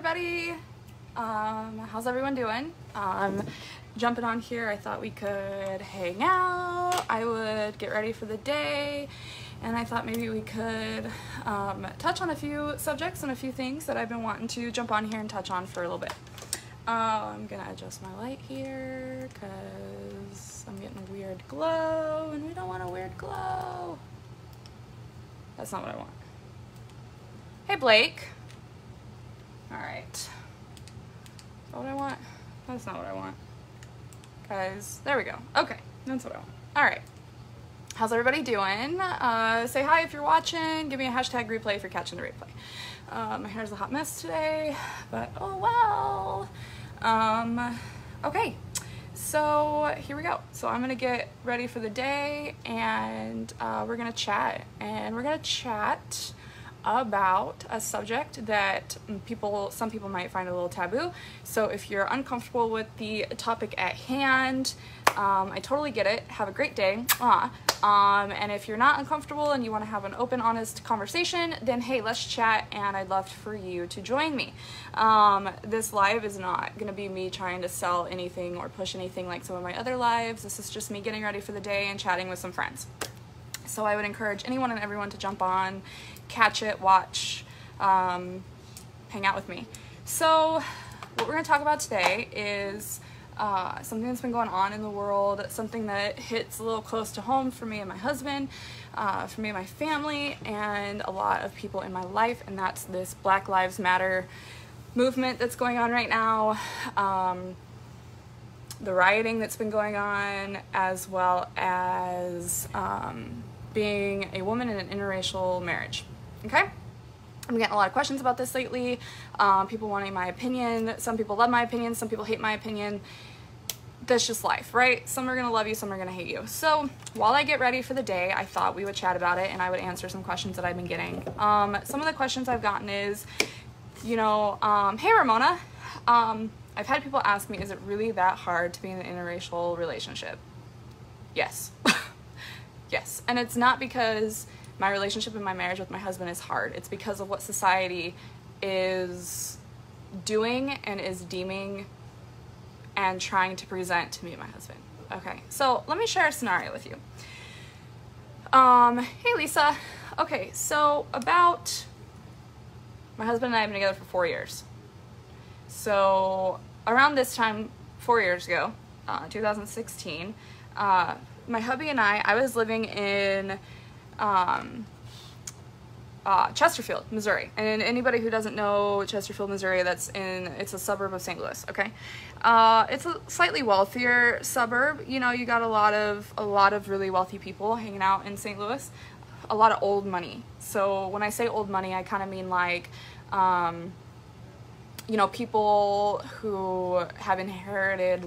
everybody. How's everyone doing? Jumping on here, I thought we could hang out. I would get ready for the day, and I thought maybe we could touch on a few subjects and a few things that I've been wanting to jump on here and touch on for a little bit. I'm gonna adjust my light here because I'm getting a weird glow, and we don't want a weird glow. That's not what I want. Hey, Blake. All right. Is that what I want? That's not what I want. Guys, there we go. Okay, that's what I want. All right. How's everybody doing? Say hi if you're watching. Give me a hashtag replay if you're catching the replay. My hair's a hot mess today, but oh well. Okay, so here we go. So I'm gonna get ready for the day, and we're gonna chat. And we're gonna chat about a subject that some people might find a little taboo. So if you're uncomfortable with the topic at hand, I totally get it. Have a great day. And if you're not uncomfortable and you want to have an open, honest conversation, then hey, let's chat, and I'd love for you to join me. This live is not going to be me trying to sell anything or push anything like some of my other lives. This is just me getting ready for the day and chatting with some friends. So I would encourage anyone and everyone to jump on, catch it, watch, hang out with me. So what we're going to talk about today is something that's been going on in the world, something that hits a little close to home for me and my husband, for me and my family, and a lot of people in my life, and that's this Black Lives Matter movement that's going on right now, the rioting that's been going on, as well as being a woman in an interracial marriage. Okay? I'm getting a lot of questions about this lately. People wanting my opinion. Some people love my opinion. Some people hate my opinion. That's just life, right? Some are going to love you. Some are going to hate you. So while I get ready for the day, I thought we would chat about it, and I would answer some questions that I've been getting. Some of the questions I've gotten is, you know, hey, Ramona. I've had people ask me, is it really that hard to be in an interracial relationship? Yes. Yes. And it's not because my relationship and my marriage with my husband is hard. It's because of what society is doing and is deeming and trying to present to me and my husband. Okay, so let me share a scenario with you. Hey, Lisa. Okay, so about my husband and I have been together for 4 years. So around this time, 4 years ago, 2016, my hubby and I was living in Chesterfield, Missouri. And anybody who doesn't know Chesterfield, Missouri, it's a suburb of St. Louis, okay? It's a slightly wealthier suburb. You know, you got a lot of really wealthy people hanging out in St. Louis. A lot of old money. So when I say old money, I kind of mean like, you know, people who have inherited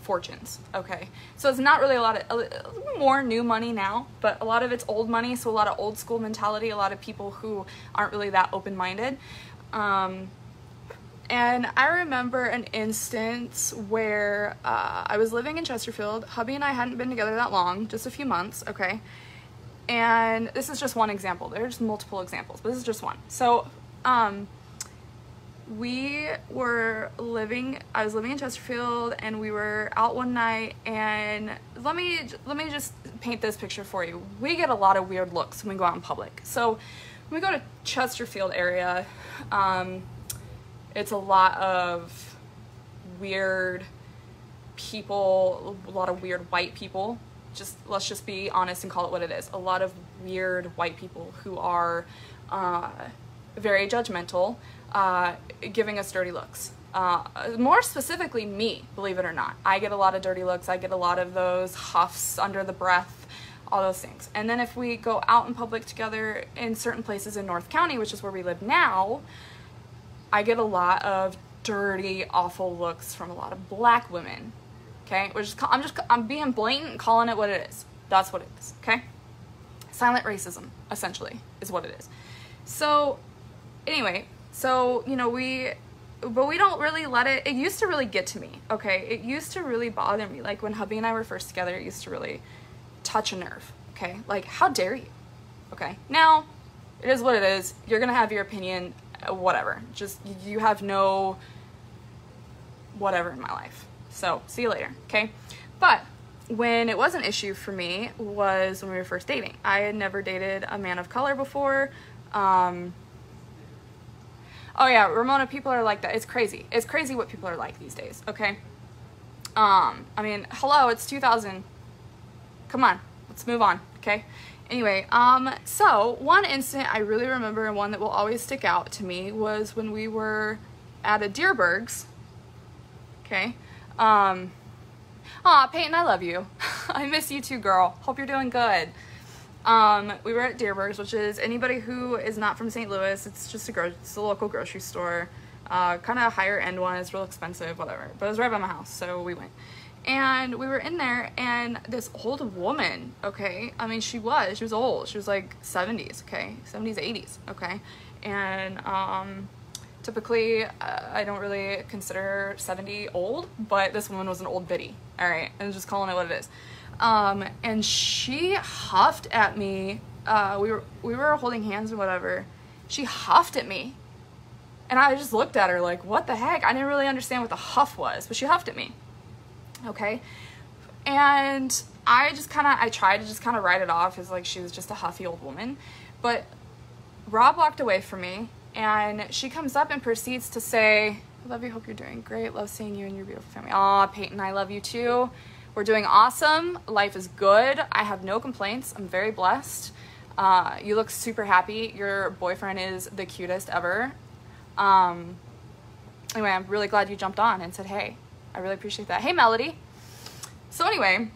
fortunes. Okay, so it's not really a little more new money now, but a lot of it's old money, so a lot of old school mentality, a lot of people who aren't really that open-minded. And I remember an instance where I was living in Chesterfield. Hubby and I hadn't been together that long, just a few months, okay? And this is just one example. There's multiple examples, but this is just one. So I was living in Chesterfield, and we were out one night, and let me just paint this picture for you. We get a lot of weird looks when we go out in public. So when we go to Chesterfield area, it's a lot of weird people, a lot of weird white people. Let's just be honest and call it what it is. A lot of weird white people who are very judgmental, giving us dirty looks. More specifically me, believe it or not. I get a lot of dirty looks. I get a lot of those huffs under the breath, all those things. And then if we go out in public together in certain places in North County, which is where we live now, I get a lot of dirty, awful looks from a lot of black women. Okay? I'm being blatant, calling it what it is. That's what it is. Okay? Silent racism, essentially, is what it is. So anyway, so, you know, but we don't really let it used to really get to me, okay? It used to really bother me. Like, when hubby and I were first together, it used to really touch a nerve, okay? Like, how dare you, okay? Now, it is what it is. You're gonna have your opinion. whatever. Just, you have no whatever in my life. So, see you later, okay? But when it was an issue for me was when we were first dating. I had never dated a man of color before. Oh yeah, Ramona, people are like that. It's crazy. It's crazy what people are like these days, okay? I mean, hello, it's 2000. Come on, let's move on, okay? Anyway, so one incident I really remember, and one that will always stick out to me, was when we were at a Deerbergs, okay? Aw, Peyton, I love you. I miss you too, girl. Hope you're doing good. We were at Deerbergs, which is, anybody who is not from St. Louis, it's just it's a local grocery store. Kind of a higher end one. It's real expensive, whatever. But it was right by my house, so we went. And we were in there, and this old woman, okay? I mean, she was old. She was like 70s, okay? 70s, 80s, okay? And, typically, I don't really consider 70 old, but this woman was an old biddy, all right? And just calling it what it is. And she huffed at me. We were holding hands and whatever. She huffed at me. And I just looked at her like, what the heck? I didn't really understand what the huff was, but she huffed at me. Okay? And I tried to just kind of write it off as like she was just a huffy old woman. But Rob walked away from me, and she comes up and proceeds to say, I love you, hope you're doing great, love seeing you and your beautiful family. Aw, Peyton, I love you too. We're doing awesome. Life is good. I have no complaints. I'm very blessed. You look super happy. Your boyfriend is the cutest ever. Anyway, I'm really glad you jumped on and said, hey. I really appreciate that. Hey, Melody. So anyway,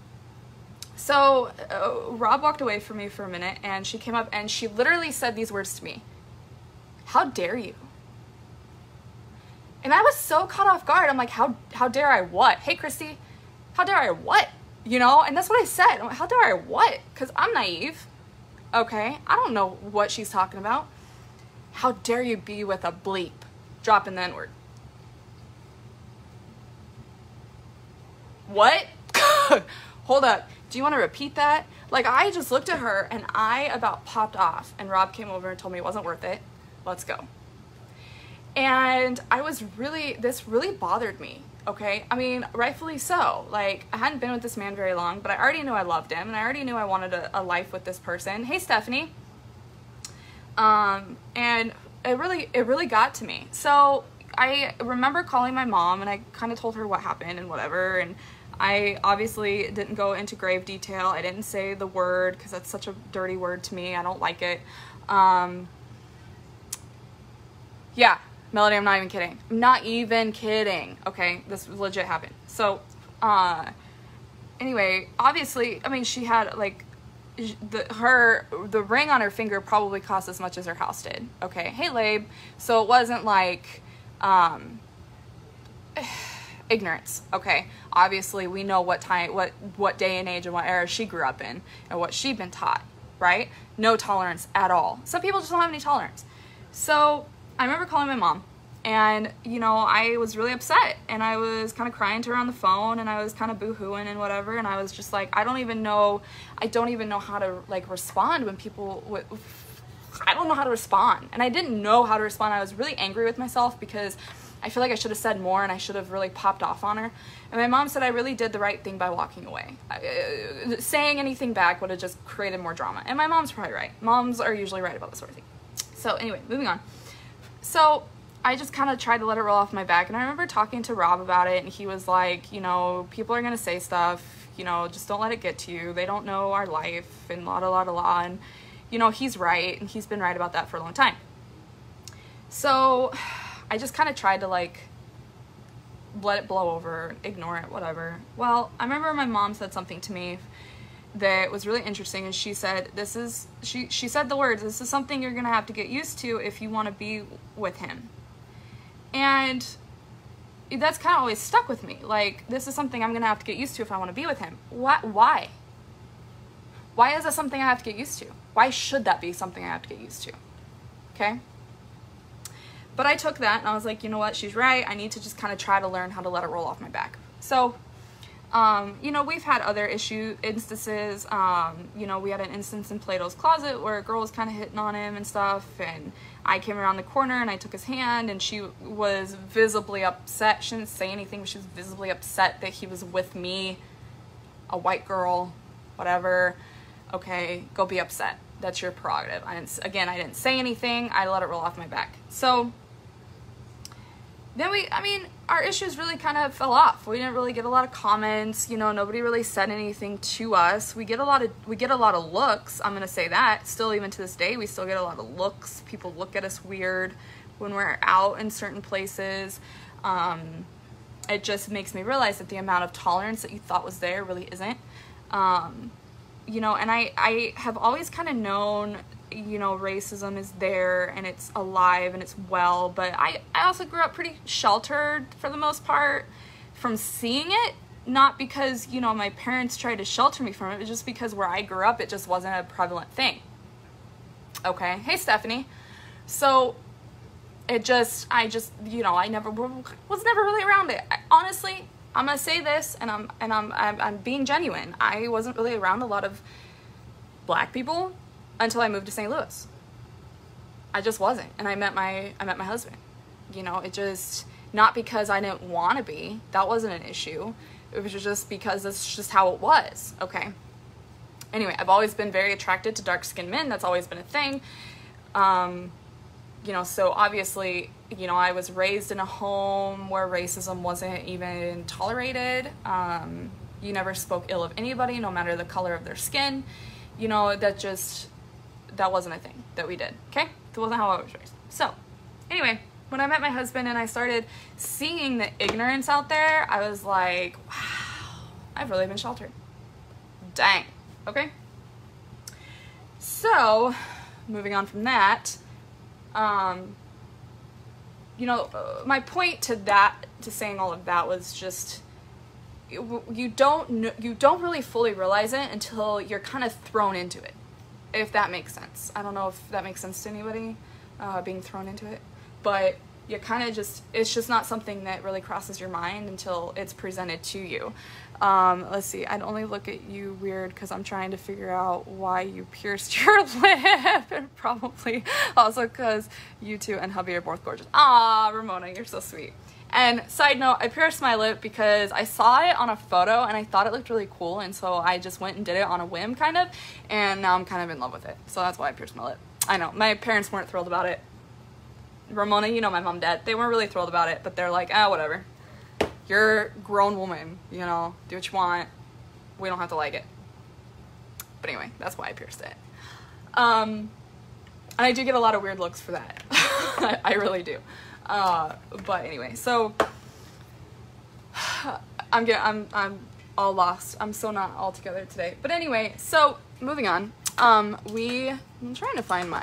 Rob walked away from me for a minute, and she came up and she literally said these words to me. How dare you? And I was so caught off guard. I'm like, how dare I what? Hey, Christy, how dare I what? You know? And that's what I said. I'm like, how dare I what? Because I'm naive. Okay? I don't know what she's talking about. How dare you be with a bleep? Dropping the N-word. What? Hold up. Do you want to repeat that? Like, I just looked at her and I about popped off, and Rob came over and told me it wasn't worth it. Let's go. And this really bothered me, okay? I mean, rightfully so. Like, I hadn't been with this man very long, but I already knew I loved him, and I already knew I wanted a life with this person. Hey, Stephanie. And it really got to me. So I remember calling my mom, and I kind of told her what happened and whatever, and I obviously didn't go into grave detail. I didn't say the word because that's such a dirty word to me. I don't like it. Yeah, Melody, I'm not even kidding. I'm not even kidding. Okay, this legit happened. So, anyway, obviously, I mean, she had like the ring on her finger probably cost as much as her house did. Okay, hey, Labe. So it wasn't like ignorance. Okay, obviously we know what time, what day and age and what era she grew up in and what she'd been taught, right? No tolerance at all. Some people just don't have any tolerance. So I remember calling my mom, and you know, I was really upset, and I was kind of crying to her on the phone, and I was kind of boo-hooing and whatever, and I was just like, I don't even know how to like respond when people I don't know how to respond, and I didn't know how to respond. I was really angry with myself because I feel like I should have said more, and I should have really popped off on her. And my mom said I really did the right thing by walking away. Saying anything back would have just created more drama. And my mom's probably right. Moms are usually right about this sort of thing. So anyway, moving on. So I just kind of tried to let it roll off my back. And I remember talking to Rob about it, and he was like, you know, people are going to say stuff, you know, just don't let it get to you. They don't know our life and la da la da la. And, you know, he's right, and he's been right about that for a long time. So I just kind of tried to like let it blow over, ignore it, whatever. Well, I remember my mom said something to me that was really interesting, and she said, she said the words, this is something you're gonna have to get used to if you want to be with him. And that's kind of always stuck with me. Like, this is something I'm gonna have to get used to if I want to be with him. Why? Why is that something I have to get used to? Why should that be something I have to get used to? Okay? But I took that and I was like, you know what, she's right. I need to just kind of try to learn how to let it roll off my back. So, You know, we've had other instances. You know, we had an instance in Plato's Closet where a girl was kind of hitting on him and stuff, and I came around the corner and I took his hand, and she was visibly upset. She didn't say anything, but she was visibly upset that he was with me, a white girl, whatever. Okay, go be upset. That's your prerogative. I didn't say anything. I let it roll off my back. So then our issues really kind of fell off. We didn't really get a lot of comments. You know, nobody really said anything to us. We get a lot of looks. I'm gonna say that. Still, even to this day, we still get a lot of looks. People look at us weird when we're out in certain places. It just makes me realize that the amount of tolerance that you thought was there really isn't. You know, and I have always kind of known, you know, racism is there and it's alive and it's well, but I also grew up pretty sheltered for the most part from seeing it, not because, you know, my parents tried to shelter me from it, but just because where I grew up, it just wasn't a prevalent thing. Okay. Hey, Stephanie. So I just, you know, I was never really around it. Honestly, I'm gonna say this, and I'm being genuine. I wasn't really around a lot of black people until I moved to St. Louis. I just wasn't, and I met my husband. You know, it just, not because I didn't want to be. That wasn't an issue. It was just because that's just how it was. Okay. Anyway, I've always been very attracted to dark-skinned men. That's always been a thing. You know, so obviously, you know, I was raised in a home where racism wasn't even tolerated. You never spoke ill of anybody, no matter the color of their skin. You know, that wasn't a thing that we did, okay? That wasn't how I was raised. So, anyway, when I met my husband and I started seeing the ignorance out there, I was like, wow, I've really been sheltered. Dang, okay? So, moving on from that, you know, my point to saying all of that was just, you don't really fully realize it until you're kind of thrown into it, if that makes sense. I don't know if that makes sense to anybody, being thrown into it, but you kind of just, it's just not something that really crosses your mind until it's presented to you. Let's see, I'd only look at you weird because I'm trying to figure out why you pierced your lip, and probably also because you two and hubby are both gorgeous. Ah, Ramona, you're so sweet. And side note, I pierced my lip because I saw it on a photo and I thought it looked really cool, and so I just went and did it on a whim, kind of, and now I'm kind of in love with it. So that's why I pierced my lip. I know, my parents weren't thrilled about it. Ramona, you know my mom and dad, they weren't really thrilled about it, but they're like, ah, whatever. You're a grown woman, you know, do what you want. We don't have to like it. But anyway, that's why I pierced it. And I do get a lot of weird looks for that. I really do. But anyway, so I'm all lost. I'm so not all together today. But anyway, so moving on. I'm trying to find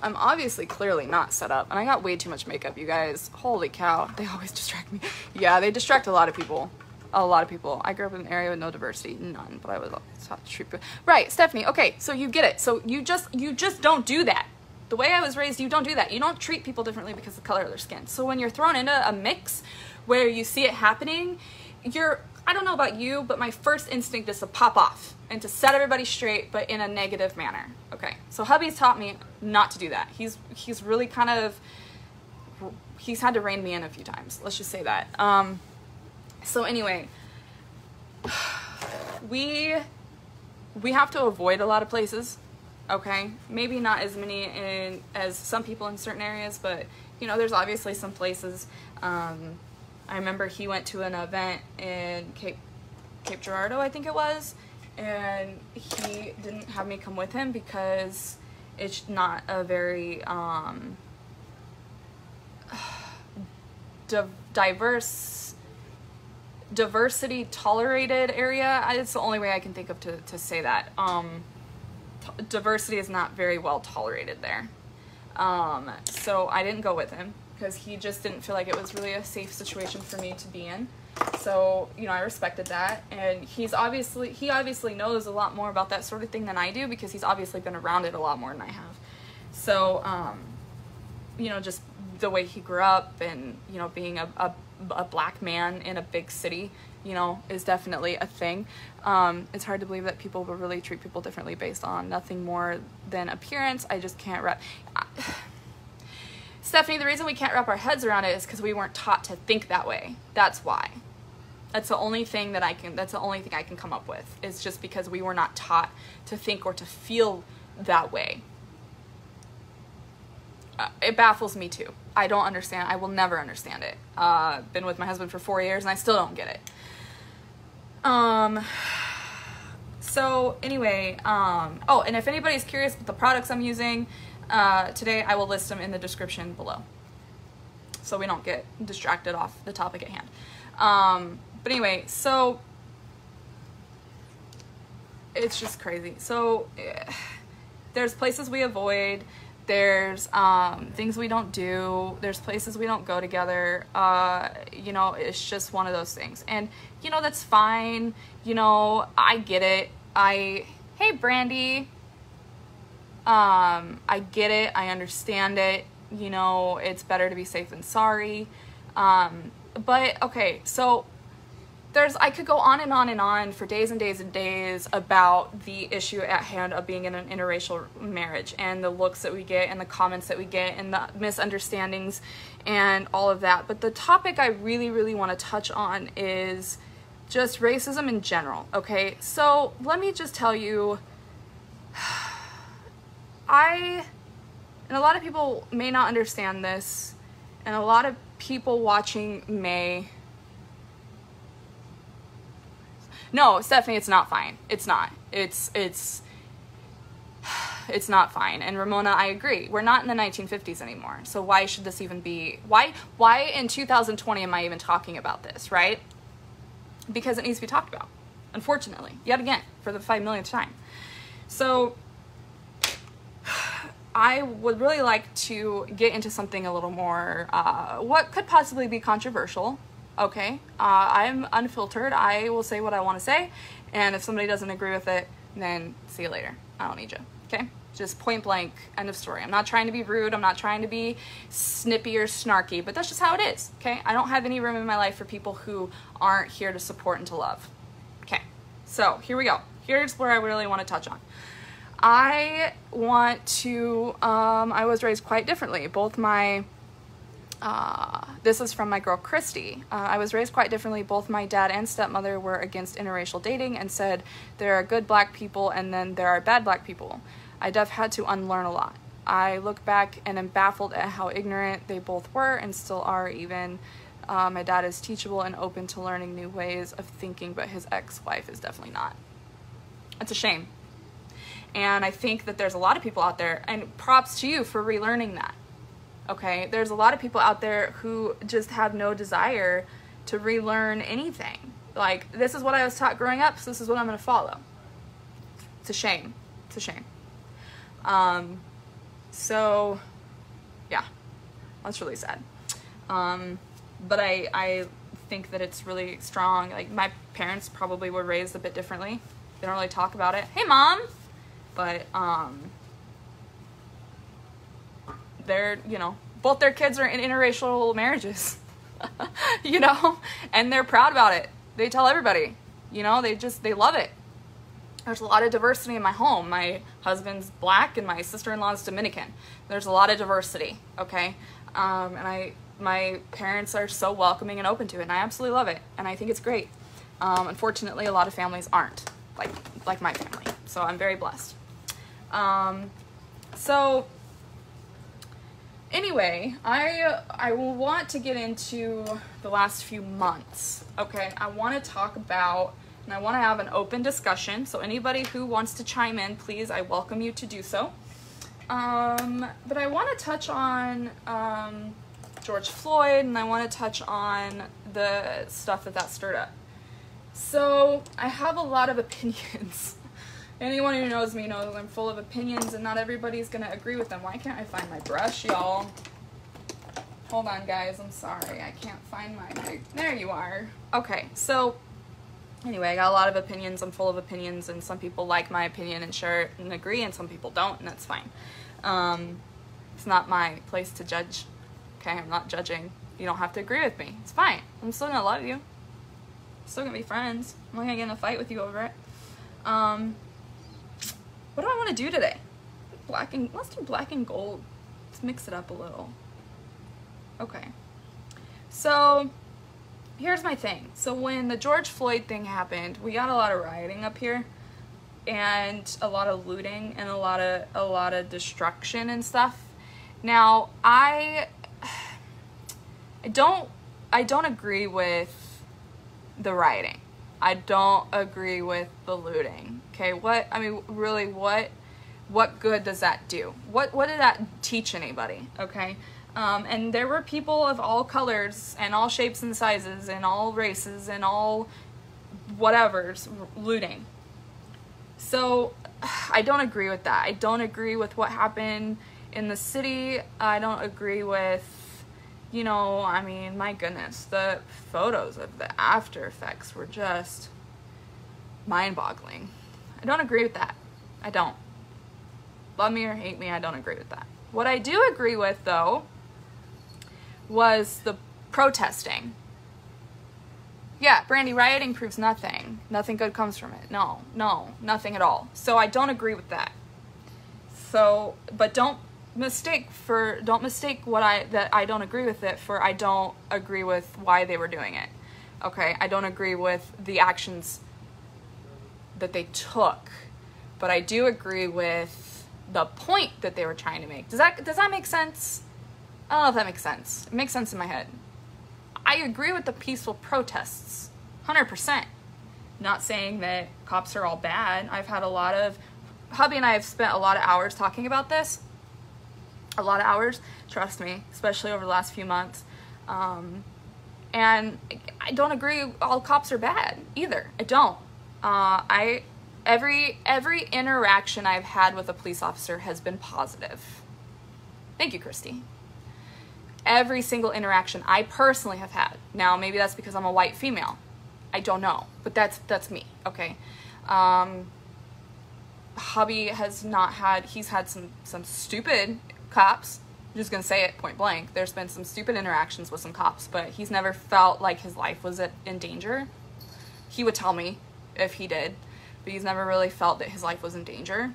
I'm obviously clearly not set up, and I got way too much makeup, you guys. Holy cow, they always distract me. Yeah, they distract a lot of people. A lot of people. I grew up in an area with no diversity, none, but I was taught to treat people. Right, Stephanie, okay, so you get it. So you just don't do that. The way I was raised, you don't do that. You don't treat people differently because of the color of their skin. So when you're thrown into a mix where you see it happening, I don't know about you, but my first instinct is to pop off and to set everybody straight, but in a negative manner. Okay, so hubby's taught me not to do that. He's really kind of, he's had to rein me in a few times. Let's just say that. So anyway, we have to avoid a lot of places. Okay, maybe not as many as some people in certain areas, but you know, there's obviously some places. I remember he went to an event in Cape Girardeau, I think it was, and he didn't have me come with him because it's not a very diversity tolerated area. It's the only way I can think of to say that. Diversity is not very well tolerated there. So I didn't go with him because he just didn't feel like it was really a safe situation for me to be in. So, you know, I respected that, and he obviously knows a lot more about that sort of thing than I do because he's obviously been around it a lot more than I have. So, you know, just the way he grew up, and, you know, being a black man in a big city, you know, is definitely a thing. It's hard to believe that people will really treat people differently based on nothing more than appearance. I just can't wrap... Stephanie, the reason we can't wrap our heads around it is because we weren't taught to think that way. That's why. That's the only thing that I can come up with. It's just because we were not taught to think or to feel that way. It baffles me too. I don't understand. I will never understand it. Been with my husband for 4 years and I still don't get it. So anyway, oh, and if anybody's curious about the products I'm using today, I will list them in the description below, so we don't get distracted off the topic at hand. But anyway, so it's just crazy. So there's places we avoid, there's things we don't do, there's places we don't go together. You know, it's just one of those things, and you know, that's fine. You know, I get it. Hey Brandy, I get it, I understand it, you know, it's better to be safe than sorry. But okay, so I could go on and on and on for days and days and days about the issue at hand of being in an interracial marriage, and the looks that we get, and the comments that we get, and the misunderstandings, and all of that. But the topic I really, really want to touch on is just racism in general, okay? So let me just tell you, and a lot of people may not understand this, and a lot of people watching may... No, Stephanie, it's not fine. It's not. It's not fine. And Ramona, I agree. We're not in the 1950s anymore. So why should this even be... Why in 2020 am I even talking about this, right? Because it needs to be talked about, unfortunately. Yet again, for the 5 millionth time. So I would really like to get into something a little more, what could possibly be controversial. Okay, I'm unfiltered. I will say what I want to say, and if somebody doesn't agree with it, then see you later. I don't need you, okay? Just point blank, end of story. I'm not trying to be rude. I'm not trying to be snippy or snarky, but that's just how it is, okay? I don't have any room in my life for people who aren't here to support and to love. Okay, so here we go. Here's where I really want to touch on. I want to, I was raised quite differently. Both my... this is from my girl Christy. I was raised quite differently. Both my dad and stepmother were against interracial dating and said there are good black people and then there are bad black people. I had to unlearn a lot. I look back and am baffled at how ignorant they both were and still are even. My dad is teachable and open to learning new ways of thinking, but his ex-wife is definitely not. It's a shame. And I think that there's a lot of people out there, and props to you for relearning that. Okay, there's a lot of people out there who just have no desire to relearn anything. Like, this is what I was taught growing up, so this is what I'm going to follow. It's a shame. It's a shame. So, yeah, that's really sad. But I think that it's really strong. Like, my parents probably were raised a bit differently. They don't really talk about it. Hey, Mom! But, they're, you know, both their kids are in interracial marriages, you know, and they're proud about it. They tell everybody, you know, they love it. There's a lot of diversity in my home. My husband's black and my sister-in-law is Dominican. There's a lot of diversity, okay? And my parents are so welcoming and open to it, and I absolutely love it, and I think it's great. Unfortunately, a lot of families aren't, like my family, so I'm very blessed. So anyway, I will want to get into the last few months, okay? I want to talk about, and I want to have an open discussion, so anybody who wants to chime in, please, I welcome you to do so. But I want to touch on George Floyd, and I want to touch on the stuff that stirred up. So I have a lot of opinions. Anyone who knows me knows I'm full of opinions, and not everybody's gonna agree with them. Why can't I find my brush, y'all? Hold on, guys. I'm sorry. I can't find my... There you are. Okay, so anyway, I got a lot of opinions. I'm full of opinions, and some people like my opinion and share it and agree, and some people don't, and that's fine. It's not my place to judge. Okay, I'm not judging. You don't have to agree with me. It's fine. I'm still gonna love you. Still gonna be friends. I'm not gonna get in a fight with you over it. What do I want to do today? Let's do black and gold. Let's mix it up a little. Okay. So here's my thing. So when the George Floyd thing happened, we got a lot of rioting up here, and a lot of looting, and a lot of destruction and stuff. Now I don't agree with the rioting. I don't agree with the looting. Okay, what good does that do? What did that teach anybody? Okay, and there were people of all colors and all shapes and sizes and all races and all whatevers looting. So I don't agree with that. I don't agree with what happened in the city. I don't agree with, you know, I mean, my goodness, the photos of the after effects were just mind-boggling. I don't agree with that. I don't. Love me or hate me, I don't agree with that. What I do agree with, though, was the protesting. Yeah, Brandy, rioting proves nothing. Nothing good comes from it. No, nothing at all. So I don't agree with that. So, but don't mistake that I don't agree with it for I don't agree with why they were doing it. Okay, I don't agree with the actions that they took, but I do agree with the point that they were trying to make. Does that make sense? I don't know if that makes sense. It makes sense in my head. I agree with the peaceful protests, 100%. Not saying that cops are all bad. Hubby and I have spent a lot of hours talking about this. A lot of hours, trust me, especially over the last few months. And I don't agree all cops are bad either. I don't. Every interaction I've had with a police officer has been positive. Thank you, Christy. Every single interaction I personally have had. Now, maybe that's because I'm a white female. I don't know, but that's me, okay? Hubby has not had, he's had some stupid cops. I'm just gonna say it point blank. There's been some stupid interactions with some cops, but he's never felt like his life was in danger. He would tell me if he did, but he's never really felt that his life was in danger.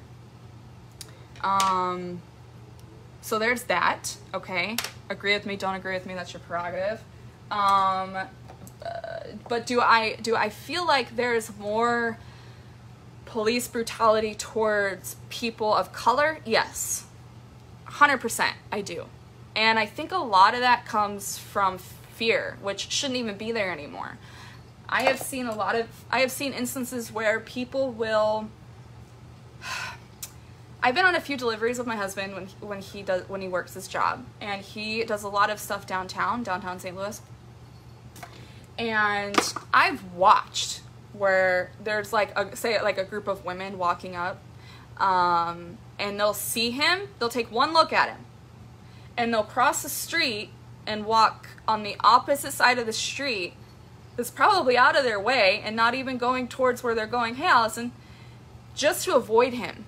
So there's that, okay? Agree with me, don't agree with me, that's your prerogative. But do I feel like there's more police brutality towards people of color? Yes. 100% I do. And I think a lot of that comes from fear, which shouldn't even be there anymore. I have seen instances where people will I've been on a few deliveries with my husband when he works this job, and he does a lot of stuff downtown St. Louis. And I've watched where there's like a group of women walking up, and they'll see him, they'll take one look at him, and they'll cross the street and walk on the opposite side of the street that's probably out of their way and not even going towards where they're going, hey Allison, just to avoid him.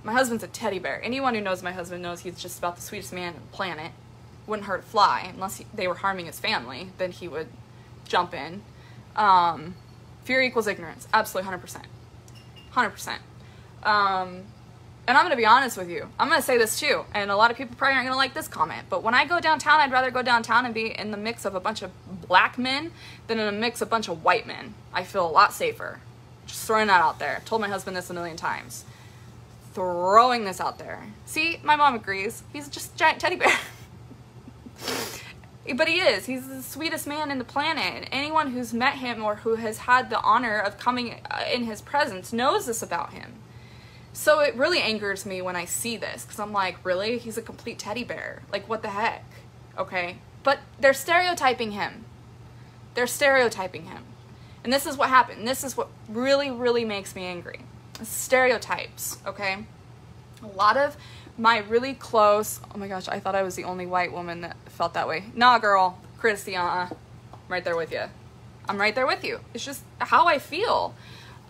My husband's a teddy bear. Anyone who knows my husband knows he's just about the sweetest man on the planet. Wouldn't hurt a fly unless they were harming his family. Then he would jump in. Fear equals ignorance. Absolutely 100%. 100%. And I'm going to be honest with you. I'm going to say this too. And a lot of people probably aren't going to like this comment. But when I go downtown, I'd rather go downtown and be in the mix of a bunch of black men than in a mix of a bunch of white men. I feel a lot safer. Just throwing that out there. I've told my husband this a million times. Throwing this out there. See, my mom agrees. He's just a giant teddy bear. But he is. He's the sweetest man in the planet. Anyone who's met him or who has had the honor of coming in his presence knows this about him. So it really angers me when I see this, because I'm like, really? He's a complete teddy bear. Like, what the heck? Okay? But they're stereotyping him. They're stereotyping him. And this is what happened. This is what really, really makes me angry. Stereotypes, okay? A lot of my really close, oh my gosh, I thought I was the only white woman that felt that way. Nah, girl, Christy, I'm right there with you. I'm right there with you. It's just how I feel.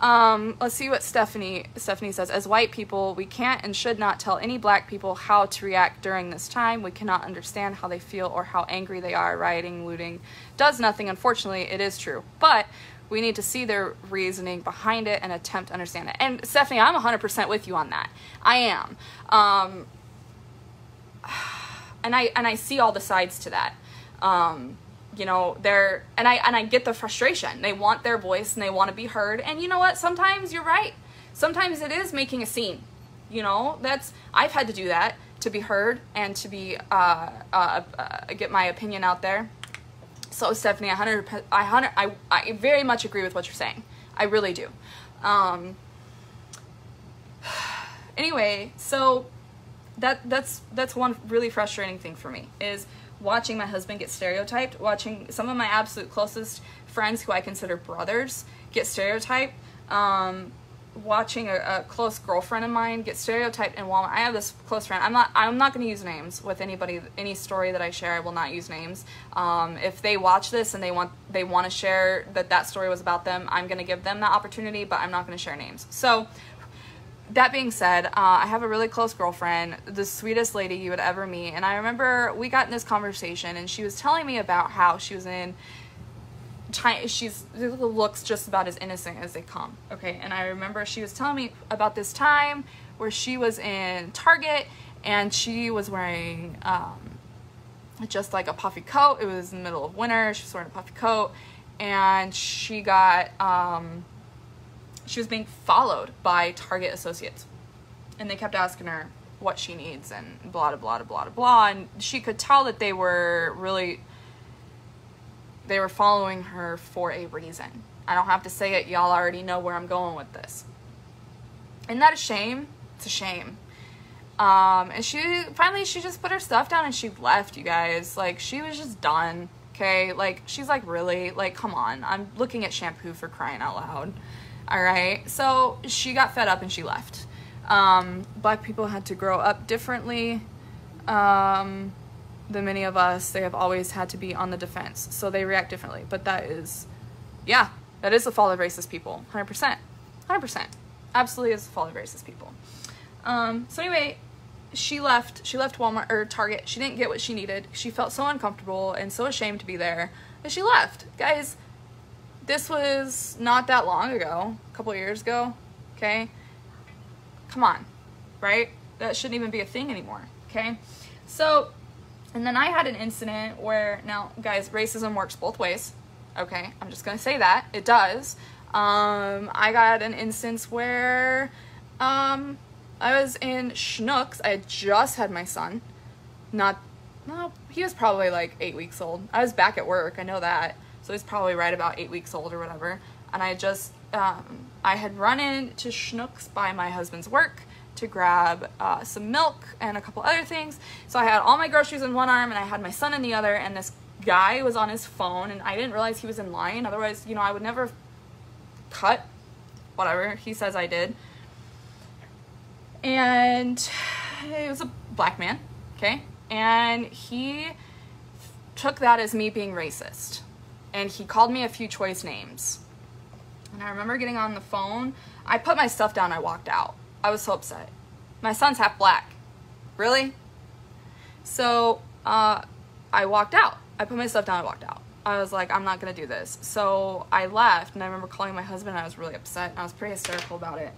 Let's see what Stephanie says. As white people, we can't and should not tell any black people how to react during this time. We cannot understand how they feel or how angry they are. Rioting, looting does nothing. Unfortunately, it is true. But we need to see their reasoning behind it and attempt to understand it. And Stephanie, I'm 100% with you on that. I am. And I see all the sides to that. You know, I get the frustration. They want their voice and they want to be heard. And you know what? Sometimes you're right. Sometimes it is making a scene. You know, I've had to do that to be heard and to be, get my opinion out there. So Stephanie, I very much agree with what you're saying. I really do. Anyway, so that's one really frustrating thing for me is watching my husband get stereotyped, watching some of my absolute closest friends who I consider brothers get stereotyped, watching a close girlfriend of mine get stereotyped in Walmart. I have this close friend. I'm not going to use names with anybody. Any story that I share, I will not use names. If they watch this and they want to share that story was about them, I'm going to give them that opportunity, but I'm not going to share names. So that being said, I have a really close girlfriend, the sweetest lady you would ever meet. And I remember we got in this conversation and she was telling me about how she was she looks just about as innocent as they come. Okay. And I remember she was telling me about this time where she was in Target and she was wearing, just like a puffy coat. It was in the middle of winter. She was wearing a puffy coat and she got, she was being followed by Target associates and they kept asking her what she needs and blah, blah, blah, blah, blah. And she could tell that they were following her for a reason. I don't have to say it. Y'all already know where I'm going with this. Isn't that a shame? It's a shame. And she just put her stuff down and she left, you guys. Like, she was just done. Okay. Like, she's like, really? Like, come on. I'm looking at shampoo, for crying out loud. All right. So she got fed up and she left. Black people had to grow up differently. Than many of us. They have always had to be on the defense. So they react differently. But that is the fault of racist people. 100%. 100%. Absolutely is the fault of racist people. So anyway, she left Walmart or Target. She didn't get what she needed. She felt so uncomfortable and so ashamed to be there that she left. Guys, this was not that long ago. A couple years ago. Okay? Come on. Right? That shouldn't even be a thing anymore. Okay? So, and then I had an incident where, now, guys, racism works both ways. Okay? I'm just going to say that. It does. I got an instance where, I was in Schnucks. I had just had my son. He was probably like 8 weeks old. I was back at work. I know that. So he's probably right about 8 weeks old or whatever. And I just, I had run into Schnucks by my husband's work to grab some milk and a couple other things. So I had all my groceries in one arm and I had my son in the other, and this guy was on his phone and I didn't realize he was in line. Otherwise, you know, I would never cut whatever he says I did. And it was a black man, okay? And he took that as me being racist. And he called me a few choice names. And I remember getting on the phone. I put my stuff down, I walked out. I was so upset. My son's half black. Really? So, I walked out. I put my stuff down, I walked out. I was like, I'm not gonna do this. So I left, and I remember calling my husband, and I was really upset, and I was pretty hysterical about it.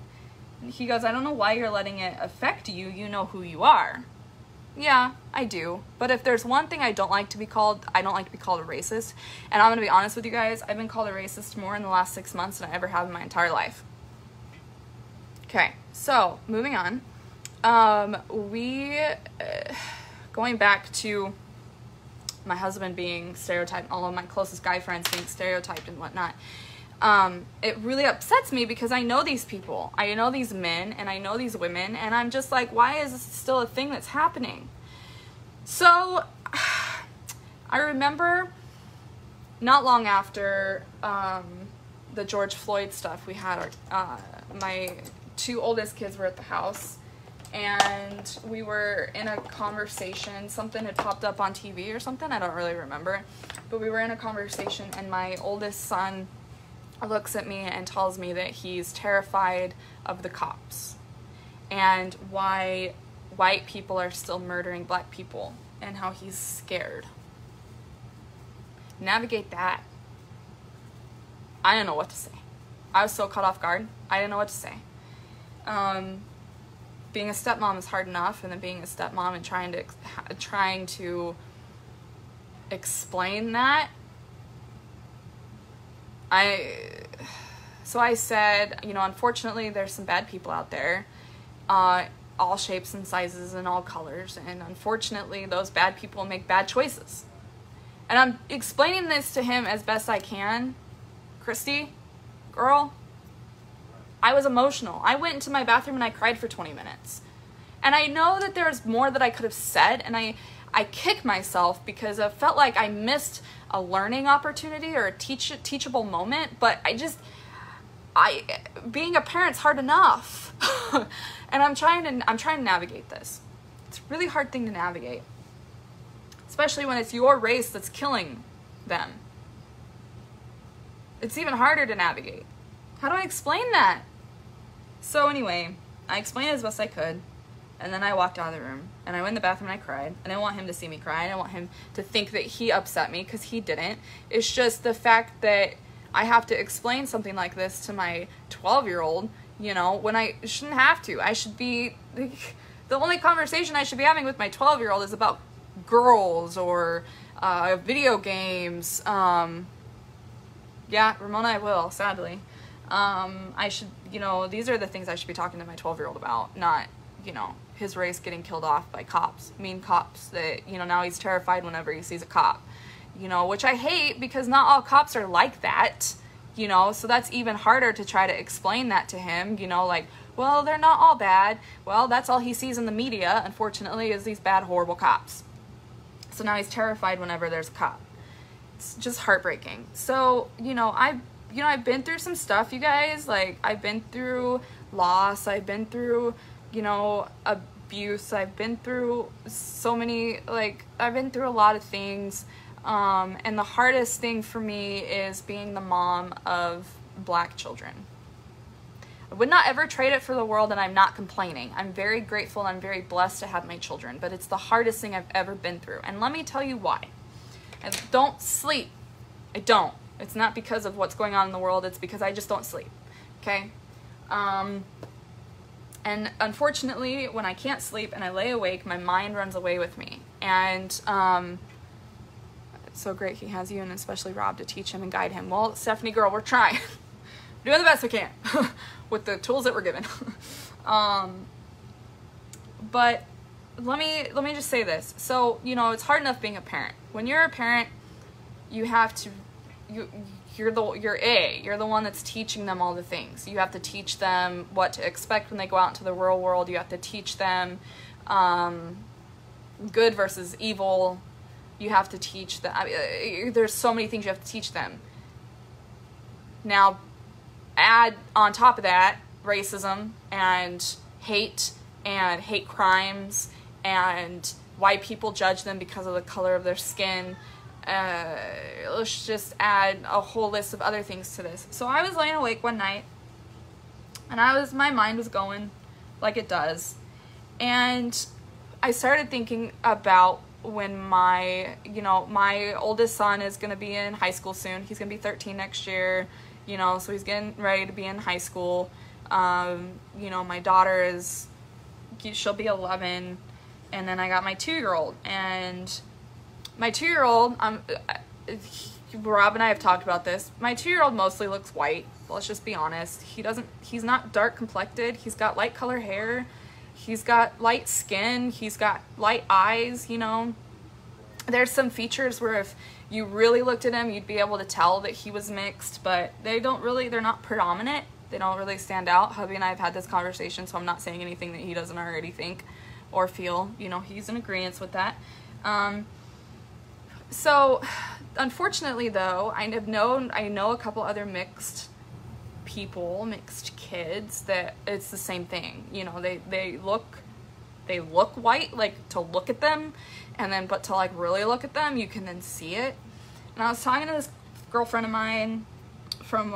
And he goes, I don't know why you're letting it affect you. You know who you are. Yeah, I do. But if there's one thing I don't like to be called, I don't like to be called a racist. And I'm gonna be honest with you guys, I've been called a racist more in the last 6 months than I ever have in my entire life. Okay, so moving on. Going back to my husband being stereotyped, all of my closest guy friends being stereotyped and whatnot. It really upsets me because I know these people. I know these men and I know these women, and I'm just like, why is this still a thing that's happening? So I remember not long after the George Floyd stuff, we had my two oldest kids were at the house, and we were in a conversation. Something had popped up on TV or something, I don't really remember, but we were in a conversation, and my oldest son looks at me and tells me that he's terrified of the cops and why white people are still murdering black people and how he's scared. Navigate that. I didn't know what to say. I was so caught off guard. I didn't know what to say. Being a stepmom is hard enough, and then being a stepmom and trying to explain that. So I said, you know, unfortunately there's some bad people out there, all shapes and sizes and all colors, and unfortunately those bad people make bad choices. And I'm explaining this to him as best I can. Christy, girl, I was emotional. I went into my bathroom and I cried for 20 minutes. And I know that there's more that I could have said, and I kick myself because I felt like I missed a learning opportunity or a teachable moment, but being a parent's hard enough. And I'm trying to navigate this. It's a really hard thing to navigate, especially when it's your race that's killing them. It's even harder to navigate. How do I explain that? So anyway, I explained it as best I could, and then I walked out of the room, and I went in the bathroom and I cried. I didn't want him to see me cry. I didn't want him to think that he upset me, because he didn't. It's just the fact that I have to explain something like this to my 12-year-old, you know, when I shouldn't have to. I should be, the only conversation I should be having with my 12-year-old is about girls or video games. Yeah, Ramona, I will, sadly. I should, you know, these are the things I should be talking to my 12-year-old about, not, you know, his race getting killed off by cops, mean cops that, you know, now he's terrified whenever he sees a cop, you know, which I hate, because not all cops are like that, you know, so that's even harder to try to explain that to him, you know, like, well, they're not all bad. Well, that's all he sees in the media, unfortunately, is these bad, horrible cops. So now he's terrified whenever there's a cop. It's just heartbreaking. So, you know, I've been through some stuff, you guys. Like, I've been through loss. I've been through, you know, abuse. I've been through so many, like, I've been through a lot of things. And the hardest thing for me is being the mom of black children. I would not ever trade it for the world, and I'm not complaining. I'm very grateful and I'm very blessed to have my children, but it's the hardest thing I've ever been through. And let me tell you why. I don't sleep. I don't. It's not because of what's going on in the world. It's because I just don't sleep. Okay? And unfortunately, when I can't sleep and I lay awake, my mind runs away with me. And it's so great he has you, and especially Rob, to teach him and guide him. Well, Stephanie, girl, we're trying. We're doing the best we can with the tools that we're given. But let me just say this. So, you know, it's hard enough being a parent. When you're a parent, you have to, you're the one that's teaching them all the things. You have to teach them what to expect when they go out into the real world. You have to teach them good versus evil. You have to teach them. I mean, there's so many things you have to teach them. Now, add on top of that racism and hate crimes and why people judge them because of the color of their skin. Let's just add a whole list of other things to this. So I was laying awake one night, and my mind was going like it does, and I started thinking about when my oldest son is going to be in high school soon. He's going to be 13 next year, you know, so he's getting ready to be in high school. You know, my daughter she'll be 11, and then I got my 2-year-old, and my 2-year-old, Rob and I have talked about this. My 2-year-old mostly looks white. Let's just be honest. He's not dark complected. He's got light color hair. He's got light skin. He's got light eyes, you know. There's some features where if you really looked at him, you'd be able to tell that he was mixed, but they're not predominant. They don't really stand out. Hubby and I have had this conversation, so I'm not saying anything that he doesn't already think or feel. You know, he's in agreement with that. So, unfortunately, though, I know a couple other mixed people, mixed kids, that it's the same thing. You know, they look white, like, to look at them, and then, but to, like, really look at them, you can then see it. And I was talking to this girlfriend of mine from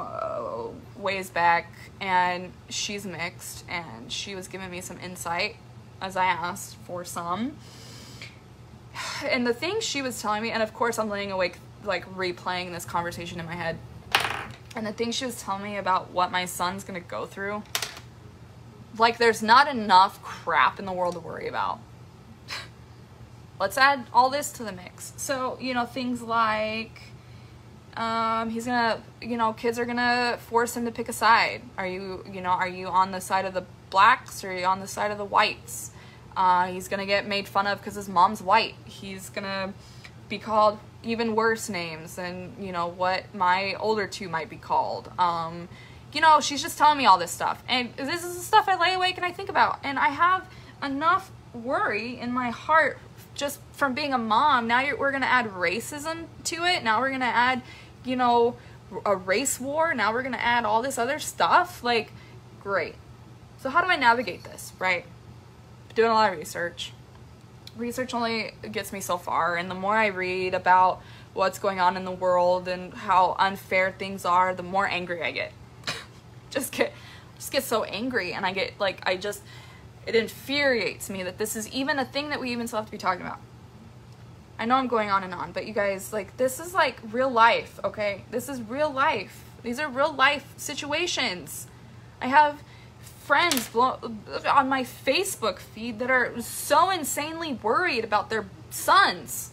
ways back, and she's mixed, and she was giving me some insight as I asked for some. And the thing she was telling me, and of course I'm laying awake like replaying this conversation in my head, and the thing she was telling me about what my son's gonna go through, like, there's not enough crap in the world to worry about. Let's add all this to the mix. So, you know, things like he's gonna, you know, kids are gonna force him to pick a side. Are you on the side of the blacks, or are you on the side of the whites? He's gonna get made fun of because his mom's white. He's gonna be called even worse names than, you know, what my older two might be called. You know, she's just telling me all this stuff, and this is the stuff I lay awake and I think about, and I have enough worry in my heart just from being a mom. Now we're gonna add racism to it. Now we're gonna add, you know, a race war. Now we're gonna add all this other stuff. Like, great. So how do I navigate this, right? Doing a lot of research. Research only gets me so far, and the more I read about what's going on in the world and how unfair things are, the more angry I get. just get so angry, and I get like, it infuriates me that this is even a thing that we even still have to be talking about. I know I'm going on and on, but you guys, like, this is like real life, okay? This is real life. These are real life situations. I have friends on my Facebook feed that are so insanely worried about their sons.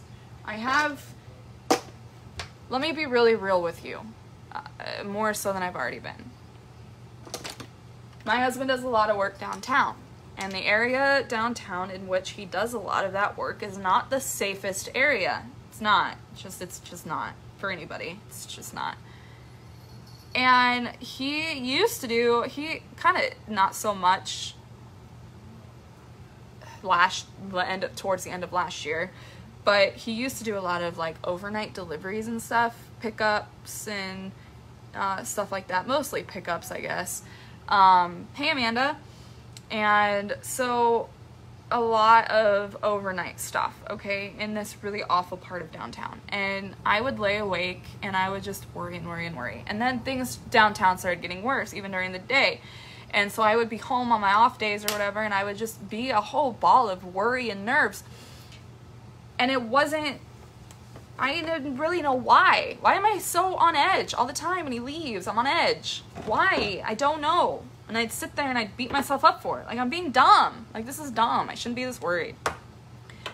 Let me be really real with you, more so than I've already been. My husband does a lot of work downtown, and the area downtown in which he does a lot of that work is not the safest area. It's not. It's just not for anybody. It's just not. And he kind of not so much towards the end of last year, but he used to do a lot of like overnight deliveries and stuff, pickups and stuff like that, mostly pickups, I guess. Hey Amanda. And so a lot of overnight stuff, okay, in this really awful part of downtown. And I would lay awake and I would just worry and worry and worry. And then things downtown started getting worse, even during the day. And so I would be home on my off days or whatever, and I would just be a whole ball of worry and nerves. And I didn't really know why. Why am I so on edge all the time when he leaves? I'm on edge. Why? I don't know. And I'd sit there and I'd beat myself up for it. Like, I'm being dumb. Like, this is dumb. I shouldn't be this worried.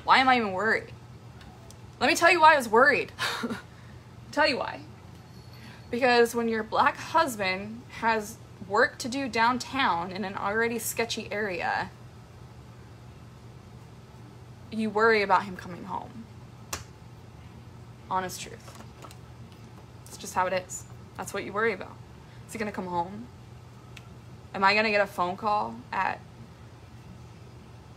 Why am I even worried? Let me tell you why I was worried. Tell you why. Because when your black husband has work to do downtown in an already sketchy area, you worry about him coming home. Honest truth. It's just how it is. That's what you worry about. Is he gonna come home? Am I gonna get a phone call at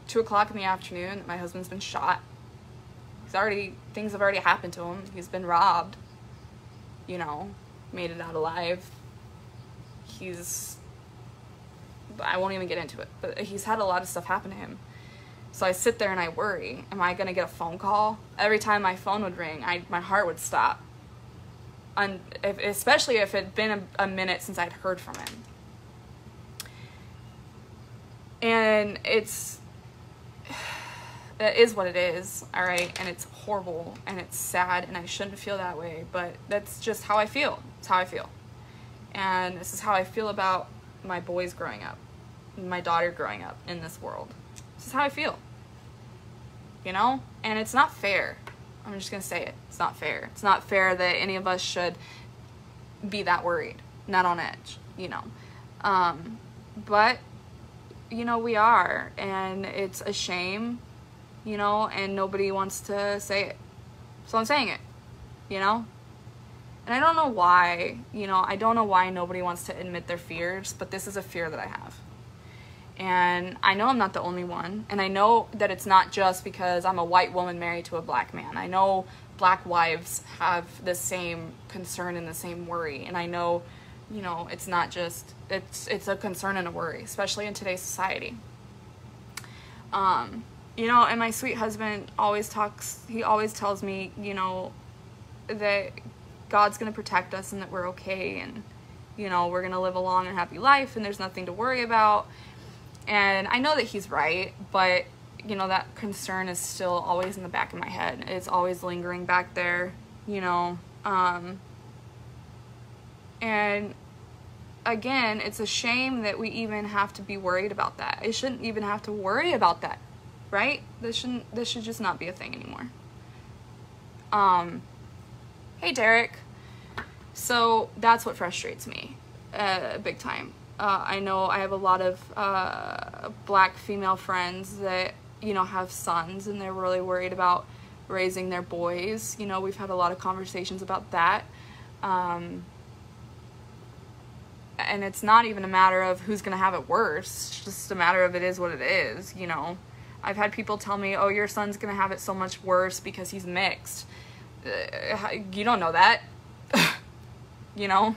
2 o'clock in the afternoon that my husband's been shot? Things have already happened to him. He's been robbed. You know, made it out alive. I won't even get into it, but he's had a lot of stuff happen to him. So I sit there and I worry, am I gonna get a phone call? Every time my phone would ring, my heart would stop. And especially if it had been a minute since I'd heard from him. And it is what it is, all right? And it's horrible and it's sad and I shouldn't feel that way, but that's just how I feel. It's how I feel. And this is how I feel about my boys growing up, my daughter growing up in this world. This is how I feel, you know? And it's not fair. I'm just gonna say it. It's not fair. It's not fair that any of us should be that worried, not on edge, you know? But you know, we are, and it's a shame, you know, and nobody wants to say it. So I'm saying it, you know? And I don't know why, you know, I don't know why nobody wants to admit their fears, but this is a fear that I have. And I know I'm not the only one, and I know that it's not just because I'm a white woman married to a black man. I know black wives have the same concern and the same worry, and I know, you know, it's not just, it's a concern and a worry, especially in today's society. You know, and my sweet husband always tells me, you know, that God's gonna protect us and that we're okay, and you know, we're gonna live a long and happy life and there's nothing to worry about. And I know that he's right, but you know, that concern is still always in the back of my head. It's always lingering back there, you know. And again, it's a shame that we even have to be worried about that. I shouldn't even have to worry about that, right? This should just not be a thing anymore. Hey Derek. So that's what frustrates me, big time. I know I have a lot of black female friends that, you know, have sons and they're really worried about raising their boys. You know, we've had a lot of conversations about that. And it's not even a matter of who's gonna have it worse. It's just a matter of it is what it is, you know. I've had people tell me, oh, your son's gonna have it so much worse because he's mixed. You don't know that. You know,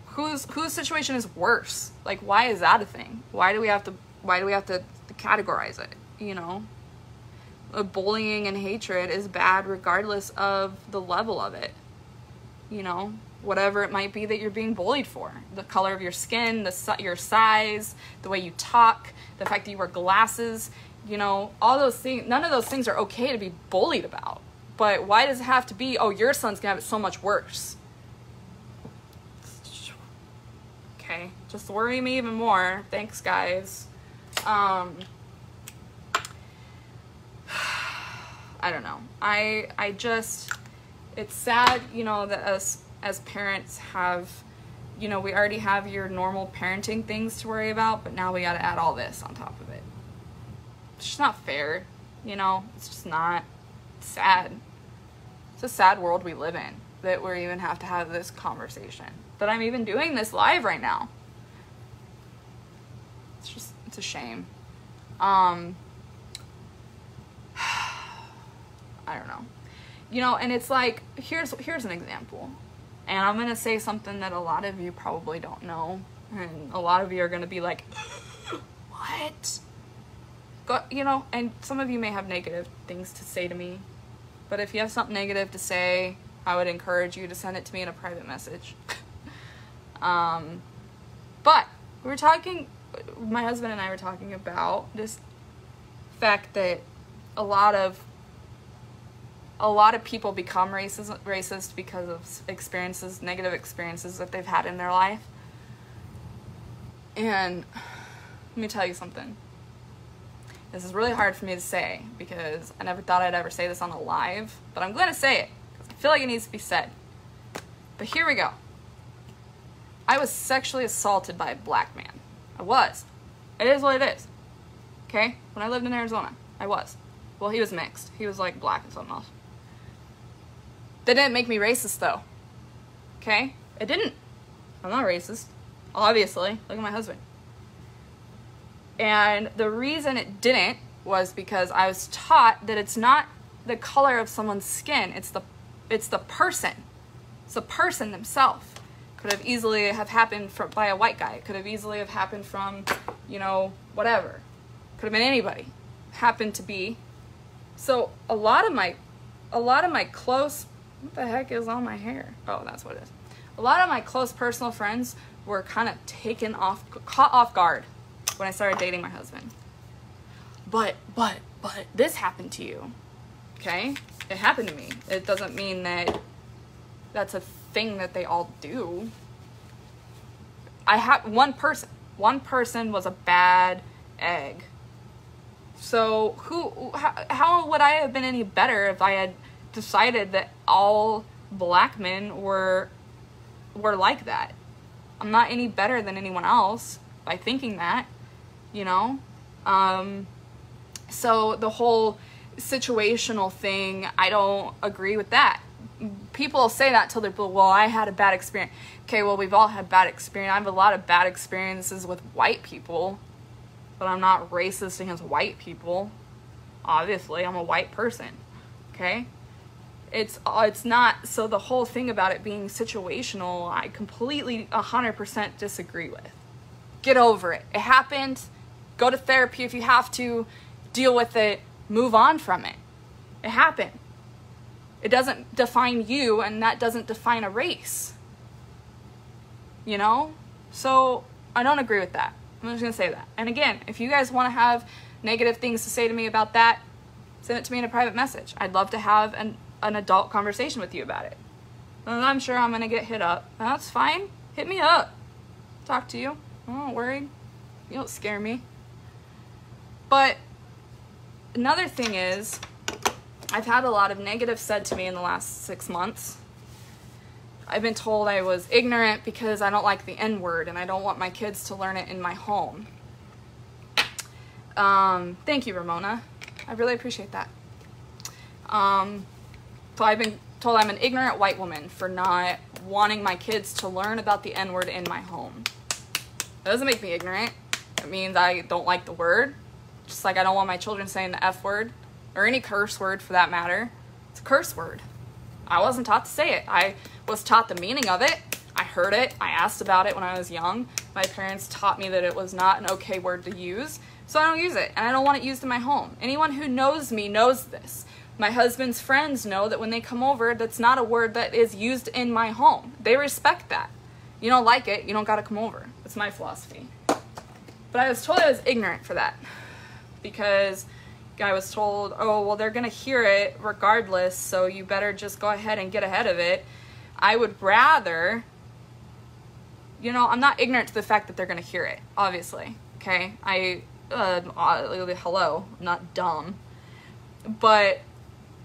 whose situation is worse? Like, why is that a thing? Why do we have to categorize it? You know, bullying and hatred is bad regardless of the level of it. You know, whatever it might be that you're being bullied for, the color of your skin, your size, the way you talk, the fact that you wear glasses, you know, all those things. None of those things are okay to be bullied about. But why does it have to be, oh, your son's gonna have it so much worse? Okay, just worry me even more. Thanks, guys. I don't know. I just, it's sad, you know, that us as parents have, you know, we already have your normal parenting things to worry about, but now we gotta add all this on top of it. It's just not fair, you know? It's just not. It's sad. It's a sad world we live in, that we even have to have this conversation. That I'm even doing this live right now. It's a shame. I don't know. You know, and it's like, here's an example. And I'm going to say something that a lot of you probably don't know. And a lot of you are going to be like, what? You know, and some of you may have negative things to say to me. But if you have something negative to say, I would encourage you to send it to me in a private message. But we were talking, my husband and I were talking about this fact that a lot of people become racist because of negative experiences that they've had in their life. And let me tell you something. This is really hard for me to say because I never thought I'd ever say this on a live, but I'm going to say it because I feel like it needs to be said. But here we go. I was sexually assaulted by a black man. I was. It is what it is. Okay? When I lived in Arizona, I was. Well, he was mixed. He was like black and something else. That didn't make me racist though. Okay? It didn't. I'm not racist. Obviously. Look at my husband. And the reason it didn't was because I was taught that it's not the color of someone's skin. It's the person. It's the person themselves. Could have easily have happened by a white guy. It could have easily have happened from, you know, whatever. Could have been anybody. Happened to be. So a lot of my close, what the heck is on my hair? Oh, that's what it is. A lot of my close personal friends were kind of caught off guard when I started dating my husband. But this happened to you. Okay? It happened to me. It doesn't mean that that's a thing that they all do. I had one person was a bad egg. So how would I have been any better if I had decided that all black men were like that? I'm not any better than anyone else by thinking that, you know? So the whole situational thing, I don't agree with that. People say that till they're, well, I had a bad experience. Okay, well, we've all had bad experience. I have a lot of bad experiences with white people, but I'm not racist against white people. Obviously, I'm a white person. Okay? It's not, so the whole thing about it being situational, I completely 100% disagree with. Get over it. It happened. Go to therapy if you have to. Deal with it. Move on from it. It happened. It doesn't define you, and that doesn't define a race. You know? So I don't agree with that. I'm just gonna say that. And again, if you guys want to have negative things to say to me about that, send it to me in a private message. I'd love to have an adult conversation with you about it. And I'm sure I'm gonna get hit up. That's fine. Hit me up. Talk to you. I'm not worried. You don't scare me. But another thing is, I've had a lot of negative said to me in the last 6 months. I've been told I was ignorant because I don't like the N-word and I don't want my kids to learn it in my home. Thank you, Ramona. I really appreciate that. So I've been told I'm an ignorant white woman for not wanting my kids to learn about the N-word in my home. That doesn't make me ignorant. It means I don't like the word. Just like I don't want my children saying the F word or any curse word for that matter. It's a curse word. I wasn't taught to say it. I was taught the meaning of it. I heard it. I asked about it when I was young. My parents taught me that it was not an okay word to use, so I don't use it, and I don't want it used in my home. Anyone who knows me knows this. My husband's friends know that when they come over, that's not a word that is used in my home. They respect that. You don't like it, you don't gotta come over. That's my philosophy. But I was told I was ignorant for that, because I was told, oh, well, they're gonna hear it regardless, so you better just go ahead and get ahead of it. I would rather, you know, I'm not ignorant to the fact that they're gonna hear it, obviously, okay? Hello, I'm not dumb. But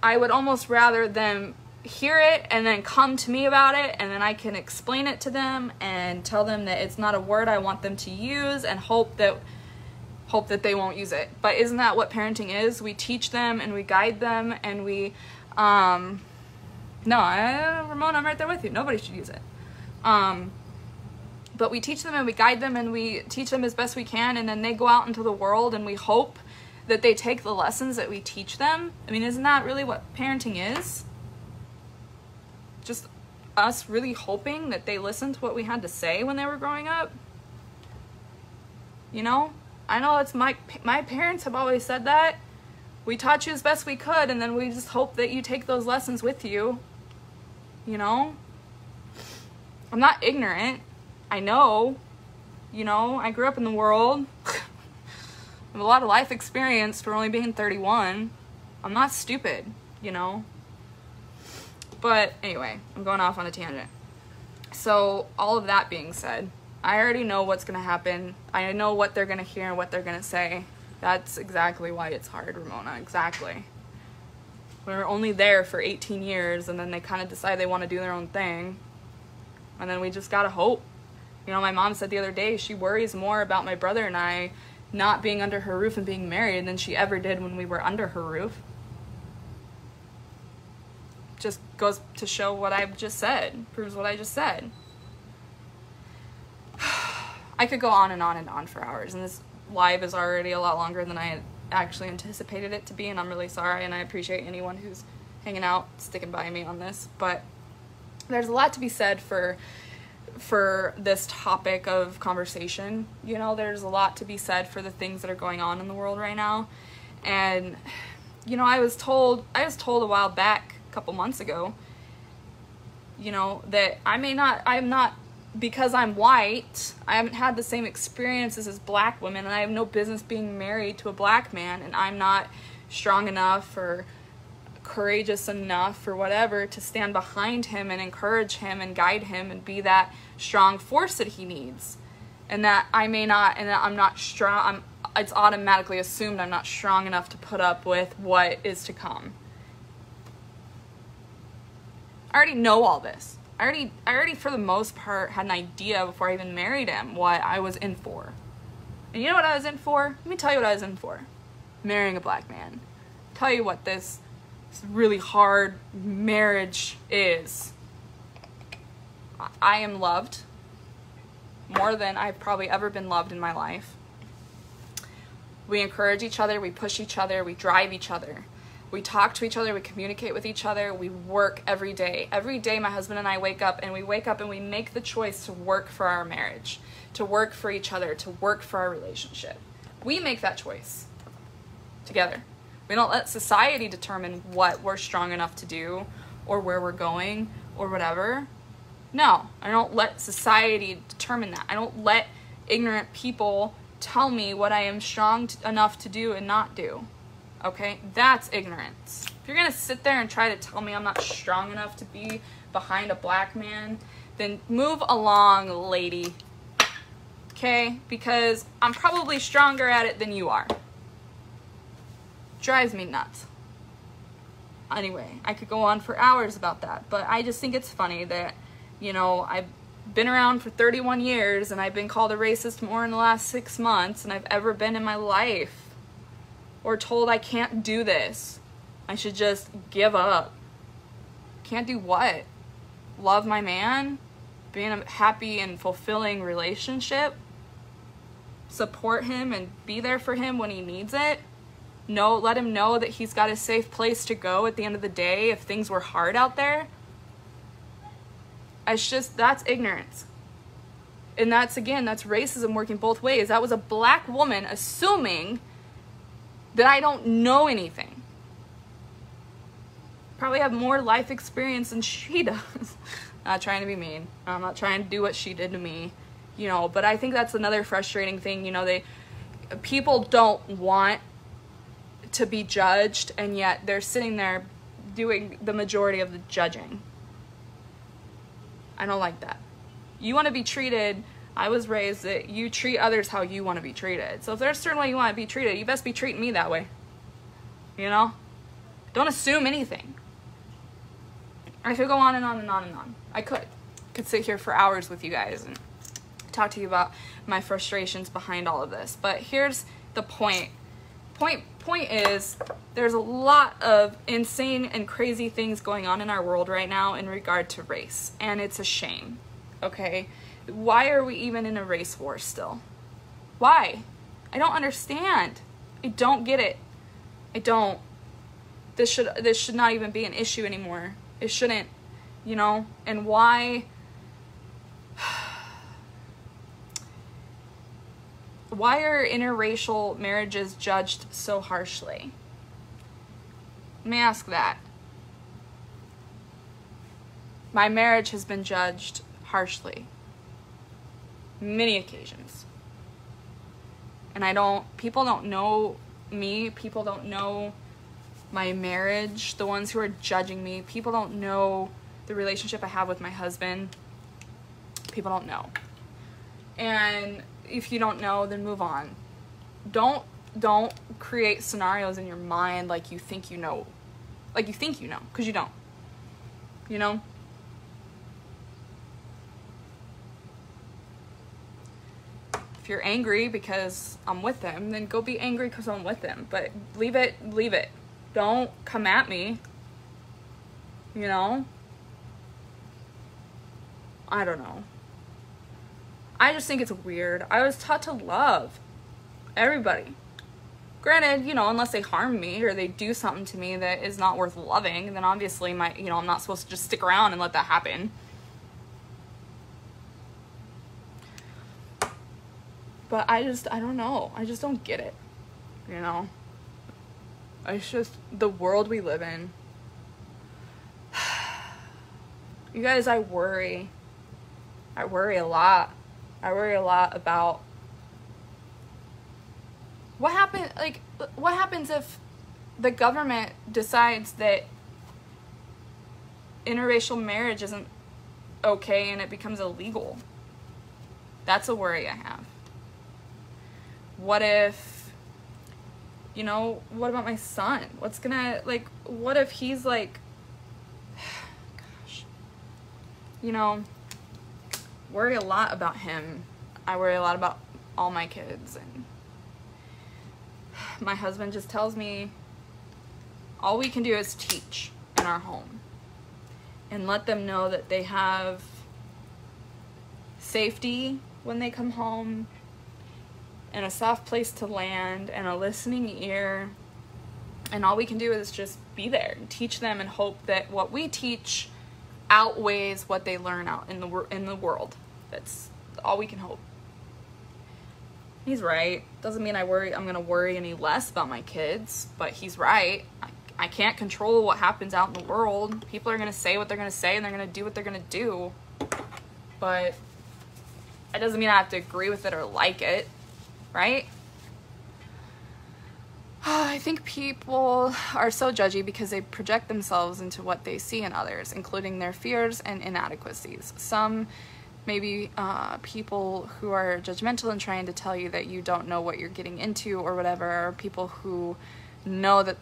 I would almost rather them hear it and then come to me about it, and then I can explain it to them and tell them that it's not a word I want them to use, and hope that they won't use it. But isn't that what parenting is? We teach them and we guide them and we, Ramona, I'm right there with you. Nobody should use it. But we teach them and we guide them and we teach them as best we can, and then they go out into the world and we hope that they take the lessons that we teach them. I mean, isn't that really what parenting is? Just us really hoping that they listen to what we had to say when they were growing up. You know? I know it's my parents have always said that. We taught you as best we could, and then we just hope that you take those lessons with you. You know? I'm not ignorant. I know. You know, I grew up in the world. I have a lot of life experience for only being 31. I'm not stupid, you know? But anyway, I'm going off on a tangent. So, all of that being said, I already know what's going to happen. I know what they're going to hear and what they're going to say. That's exactly why it's hard, Ramona. Exactly. We're only there for 18 years, and then they kind of decide they want to do their own thing. And then we just got to hope. You know, my mom said the other day she worries more about my brother and I not being under her roof and being married than she ever did when we were under her roof. Just goes to show what I've just said. Proves what I just said. I could go on and on and on for hours, and this live is already a lot longer than I had actually anticipated it to be, and I'm really sorry, and I appreciate anyone who's hanging out, sticking by me on this, but there's a lot to be said for this topic of conversation. You know, there's a lot to be said for the things that are going on in the world right now. And you know, I was told a while back, a couple months ago, you know, that I'm not because I'm white, I haven't had the same experiences as black women, and I have no business being married to a black man, and I'm not strong enough or courageous enough or whatever to stand behind him and encourage him and guide him and be that strong force that he needs. And that I may not, and that I'm not strong, it's automatically assumed I'm not strong enough to put up with what is to come. I already know all this. I already for the most part had an idea before I even married him what I was in for. And you know what I was in for? Let me tell you what I was in for. Marrying a black man. Tell you what this really hard marriage is. I am loved more than I've probably ever been loved in my life. We encourage each other, we push each other, we drive each other. We talk to each other, we communicate with each other, we work every day. Every day my husband and I wake up and we make the choice to work for our marriage, to work for each other, to work for our relationship. We make that choice together. We don't let society determine what we're strong enough to do or where we're going or whatever. No, I don't let society determine that. I don't let ignorant people tell me what I am strong enough to do and not do. Okay? That's ignorance. If you're gonna sit there and try to tell me I'm not strong enough to be behind a black man, then move along, lady. Okay? Because I'm probably stronger at it than you are. Drives me nuts. Anyway, I could go on for hours about that, but I just think it's funny that, you know, I've been around for 31 years and I've been called a racist more in the last 6 months than I've ever been in my life. Or told I can't do this. I should just give up. Can't do what? Love my man? Be in a happy and fulfilling relationship? Support him and be there for him when he needs it? No, let him know that he's got a safe place to go at the end of the day if things were hard out there? It's just, that's ignorance. And that's, again, that's racism working both ways. That was a black woman assuming that I don't know anything. Probably have more life experience than she does. Not trying to be mean. I'm not trying to do what she did to me, you know, but I think that's another frustrating thing. You know, people don't want to be judged, and yet they're sitting there doing the majority of the judging. I don't like that. You want to be treated, I was raised that you treat others how you want to be treated. So if there's a certain way you want to be treated, you best be treating me that way. You know? Don't assume anything. I could go on and on and on and on. I could sit here for hours with you guys and talk to you about my frustrations behind all of this. But here's the point. Point is, there's a lot of insane and crazy things going on in our world right now in regard to race, and it's a shame. Okay? Why are we even in a race war still? Why? I don't understand. I don't get it. I don't. This should not even be an issue anymore. It shouldn't, you know? And why are interracial marriages judged so harshly? Let me ask that. My marriage has been judged harshly. Many occasions. And people don't know me, people don't know my marriage, the ones who are judging me, people don't know the relationship I have with my husband. People don't know. And if you don't know, then move on. Don't create scenarios in your mind like you think you know. Like you think you know, because you don't. You know? If you're angry because I'm with them, then go be angry because I'm with them. But leave it. Don't come at me. You know? I don't know. I just think it's weird. I was taught to love everybody. Granted, you know, unless they harm me or they do something to me that is not worth loving, then obviously I'm not supposed to just stick around and let that happen. But I don't know. I just don't get it. You know? It's just the world we live in. You guys, I worry. I worry a lot. I worry a lot about what happens if the government decides that interracial marriage isn't okay and it becomes illegal. That's a worry I have. What if, you know, what about my son? What if he's like, gosh, you know, worry a lot about him. I worry a lot about all my kids, and my husband just tells me all we can do is teach in our home and let them know that they have safety when they come home and a soft place to land and a listening ear, and all we can do is just be there and teach them and hope that what we teach outweighs what they learn out in the world. That's all we can hope. He's right. Doesn't mean I'm gonna worry any less about my kids, but he's right. I can't control what happens out in the world. People are gonna say what they're gonna say and they're gonna do what they're gonna do. but it doesn't mean I have to agree with it or like it, right? I think people are so judgy because they project themselves into what they see in others, including their fears and inadequacies. Some maybe people who are judgmental and trying to tell you that you don't know what you're getting into or whatever, or people who know that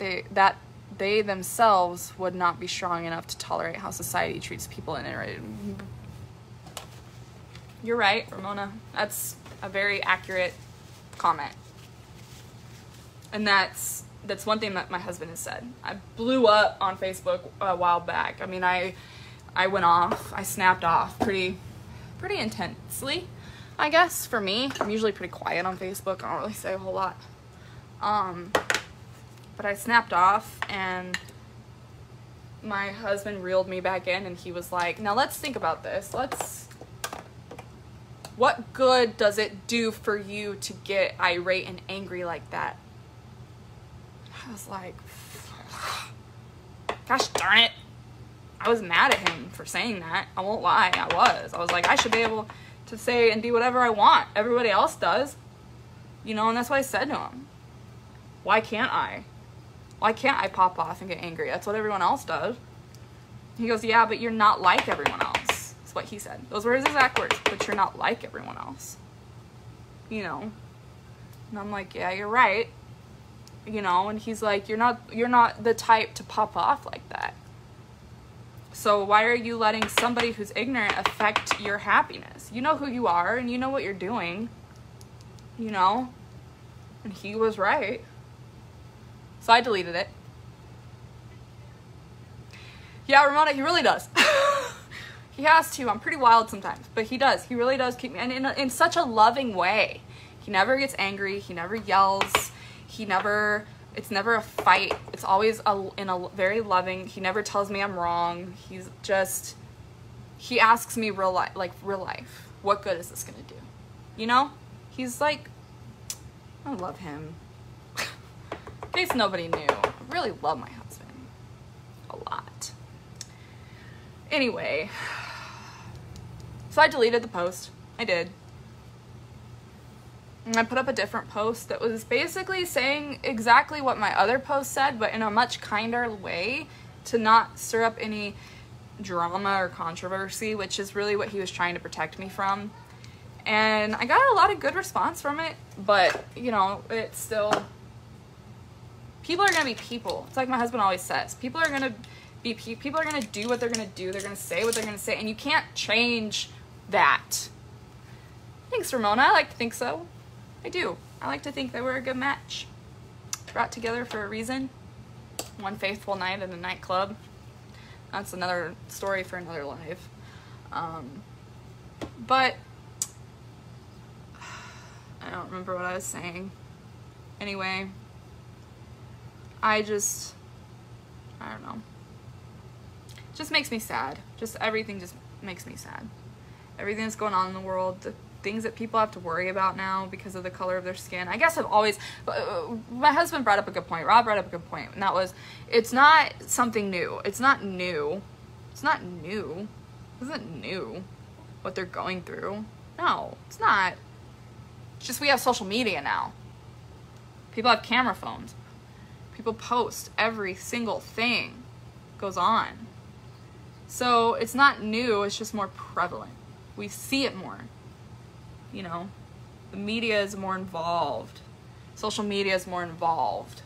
they themselves would not be strong enough to tolerate how society treats people in it. You're right, Ramona. That's a very accurate comment. And that's one thing that my husband has said. I blew up on Facebook a while back. I mean, I went off. I snapped off pretty intensely, I guess, for me. I'm usually pretty quiet on Facebook. I don't really say a whole lot. But I snapped off, and my husband reeled me back in, and he was like, now let's think about this. What good does it do for you to get irate and angry like that? I was like, gosh darn it. I was mad at him for saying that. I won't lie, I was like, I should be able to say and be whatever I want. Everybody else does. You know, and that's what I said to him. Why can't I? Why can't I pop off and get angry? That's what everyone else does. He goes, yeah, but you're not like everyone else. That's what he said. Those were his exact words. But you're not like everyone else. You know? And I'm like, yeah, you're right. You know, and he's like, you're not the type to pop off like that. So why are you letting somebody who's ignorant affect your happiness? You know who you are, and you know what you're doing. You know? And he was right. So I deleted it. Yeah, Ramona, he really does. He has to. I'm pretty wild sometimes, but he does. He really does keep me, and in such a loving way. He never gets angry. He never yells. It's never a fight. It's always in a very loving. He never tells me I'm wrong. He asks me real life. What good is this gonna do? You know? He's like, I love him. In case nobody knew, I really love my husband. A lot. Anyway, so I deleted the post. I did. And I put up a different post that was basically saying exactly what my other post said, but in a much kinder way, to not stir up any drama or controversy, which is really what he was trying to protect me from. And I got a lot of good response from it, but, you know, it's still... People are going to be people. It's like my husband always says. People are going to be people are going to do what they're going to do. They're going to say what they're going to say, and you can't change that. Thanks, Ramona. I like to think so. I do. I like to think that we're a good match. Brought together for a reason. One faithful night in a nightclub. That's another story for another life. But I don't remember what I was saying. Anyway, I don't know. It just makes me sad. Everything just makes me sad. Everything that's going on in the world, the things that people have to worry about now because of the color of their skin. I guess I've always, my husband brought up a good point. Rob brought up a good point, and that was, it's not something new. It's not new. It's not new. It isn't new what they're going through. No, it's not. It's just we have social media now. People have camera phones. People post every single thing goes on. So it's not new, it's just more prevalent. We see it more. You know, the media is more involved. Social media is more involved.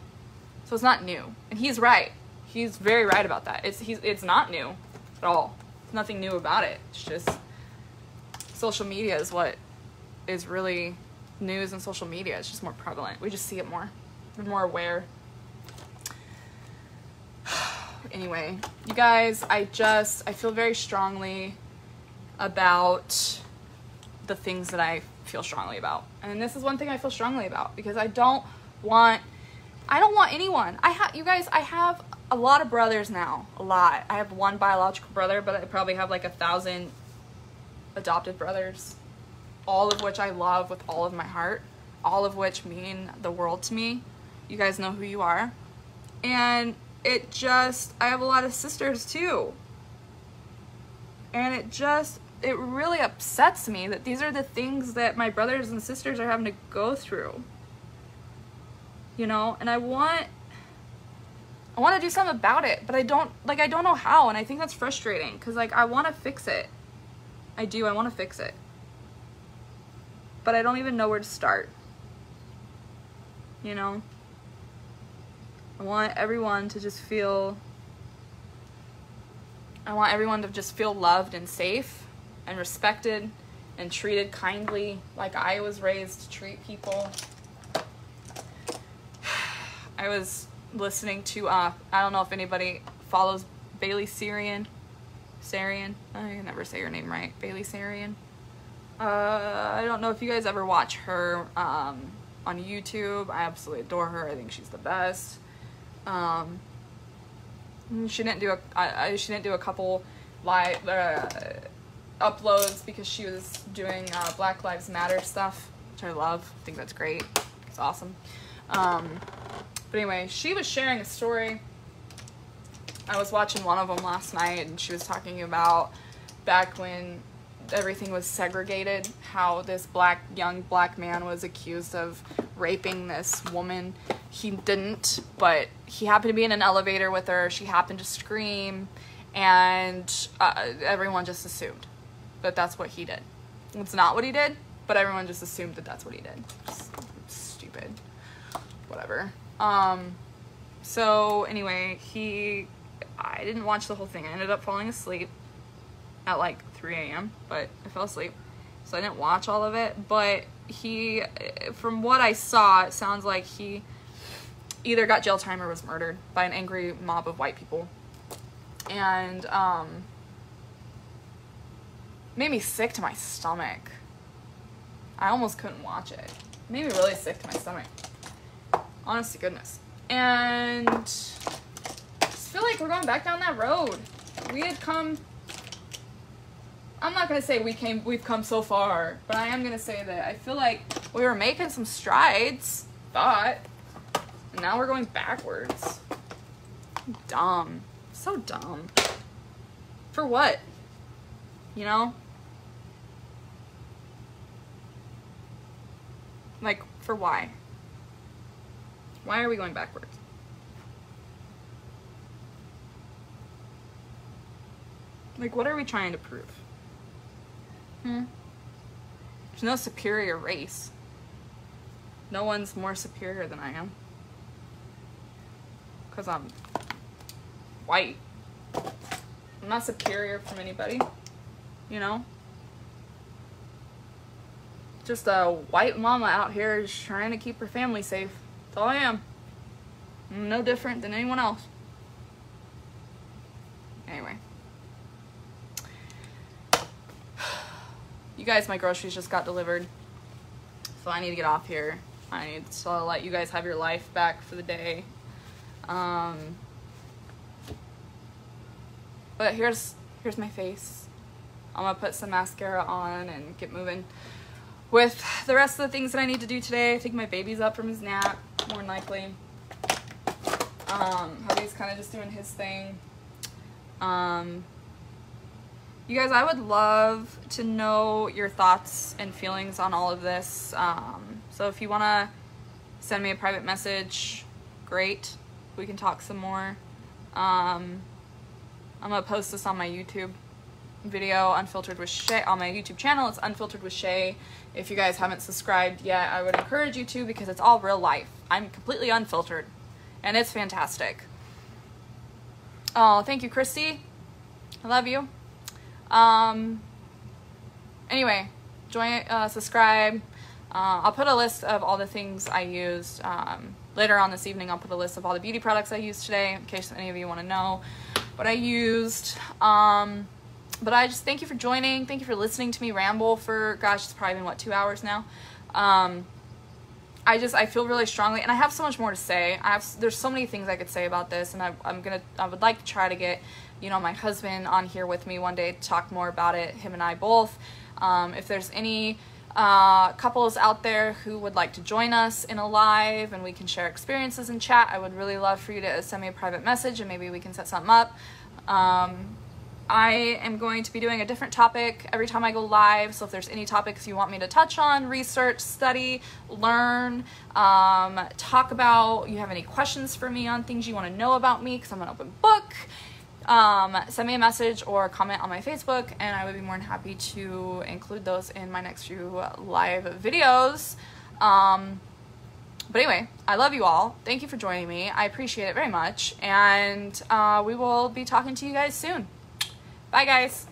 So it's not new. And he's right. He's very right about that. It's not new at all. There's nothing new about it. It's just social media is what is really news, and social media is just more prevalent. We just see it more. We're more aware. Anyway, you guys, I feel very strongly about the things that I feel strongly about. And this is one thing I feel strongly about, because I don't want anyone. You guys, I have a lot of brothers now. A lot. I have one biological brother, but I probably have like 1,000 adopted brothers, all of which I love with all of my heart, all of which mean the world to me. You guys know who you are. And I have a lot of sisters too. And it it really upsets me that these are the things that my brothers and sisters are having to go through, you know, and I want to do something about it, but I don't know how, and I think that's frustrating, because, like, I want to fix it. I want to fix it. But I don't even know where to start, you know? I want everyone to just feel loved and safe and respected and treated kindly, like I was raised to treat people. I was listening to, I don't know if anybody follows Bailey Sarian. I can never say her name right. Bailey Sarian. I don't know if you guys ever watch her on YouTube. I absolutely adore her. I think she's the best. She didn't do a couple live uploads because she was doing Black Lives Matter stuff, which I love. I think that's great. It's awesome. But anyway, she was sharing a story. I was watching one of them last night, and she was talking about back when everything was segregated, how this young black man was accused of raping this woman. He didn't, but he happened to be in an elevator with her. She happened to scream, and everyone just assumed that that's what he did. It's not what he did, but everyone just assumed that that's what he did. Just stupid. Whatever. So anyway, I didn't watch the whole thing. I ended up falling asleep at like 3 a.m., but I fell asleep, so I didn't watch all of it. But from what I saw, it sounds like he either got jail time or was murdered by an angry mob of white people. And made me sick to my stomach. I almost couldn't watch it. It made me really sick to my stomach. Honest to goodness. And I just feel like we're going back down that road. I'm not going to say we've come so far, but I am going to say that I feel like we were making some strides, and now we're going backwards. Dumb. So dumb. For what? You know? Like, for why? Why are we going backwards? Like, what are we trying to prove? There's no superior race. No one's more superior than I am. Because I'm white. I'm not superior from anybody. You know? Just a white mama out here just trying to keep her family safe. That's all I am. I'm no different than anyone else. Anyway. You guys, my groceries just got delivered. So I need to get off here. I need to let you guys have your life back for the day. But here's my face. I'm gonna put some mascara on and get moving with the rest of the things that I need to do today. I think my baby's up from his nap, more than likely. Hubby's kind of just doing his thing. You guys, I would love to know your thoughts and feelings on all of this. So if you want to send me a private message, great. We can talk some more. I'm going to post this on my YouTube video, Unfiltered with Shay, on my YouTube channel. It's Unfiltered with Shay. If you guys haven't subscribed yet, I would encourage you to, because it's all real life. I'm completely unfiltered, and it's fantastic. Oh, thank you, Christy. I love you. Anyway, join, subscribe. I'll put a list of all the things I used. Later on this evening, I'll put a list of all the beauty products I used today, in case any of you want to know what I used. But I just thank you for joining. Thank you for listening to me ramble for, gosh, it's probably been, what, 2 hours now? I feel really strongly, and I have so much more to say. There's so many things I could say about this, and I would like to try to get, you know, my husband on here with me one day to talk more about it, him and I both. If there's any couples out there who would like to join us in a live and we can share experiences and chat, I would really love for you to send me a private message and maybe we can set something up. I am going to be doing a different topic every time I go live. So if there's any topics you want me to touch on, research, study, learn, talk about, you have any questions for me on things you want to know about me, because I'm an open book, send me a message or comment on my Facebook, and I would be more than happy to include those in my next few live videos. But anyway, I love you all. Thank you for joining me. I appreciate it very much. And we will be talking to you guys soon. Bye, guys.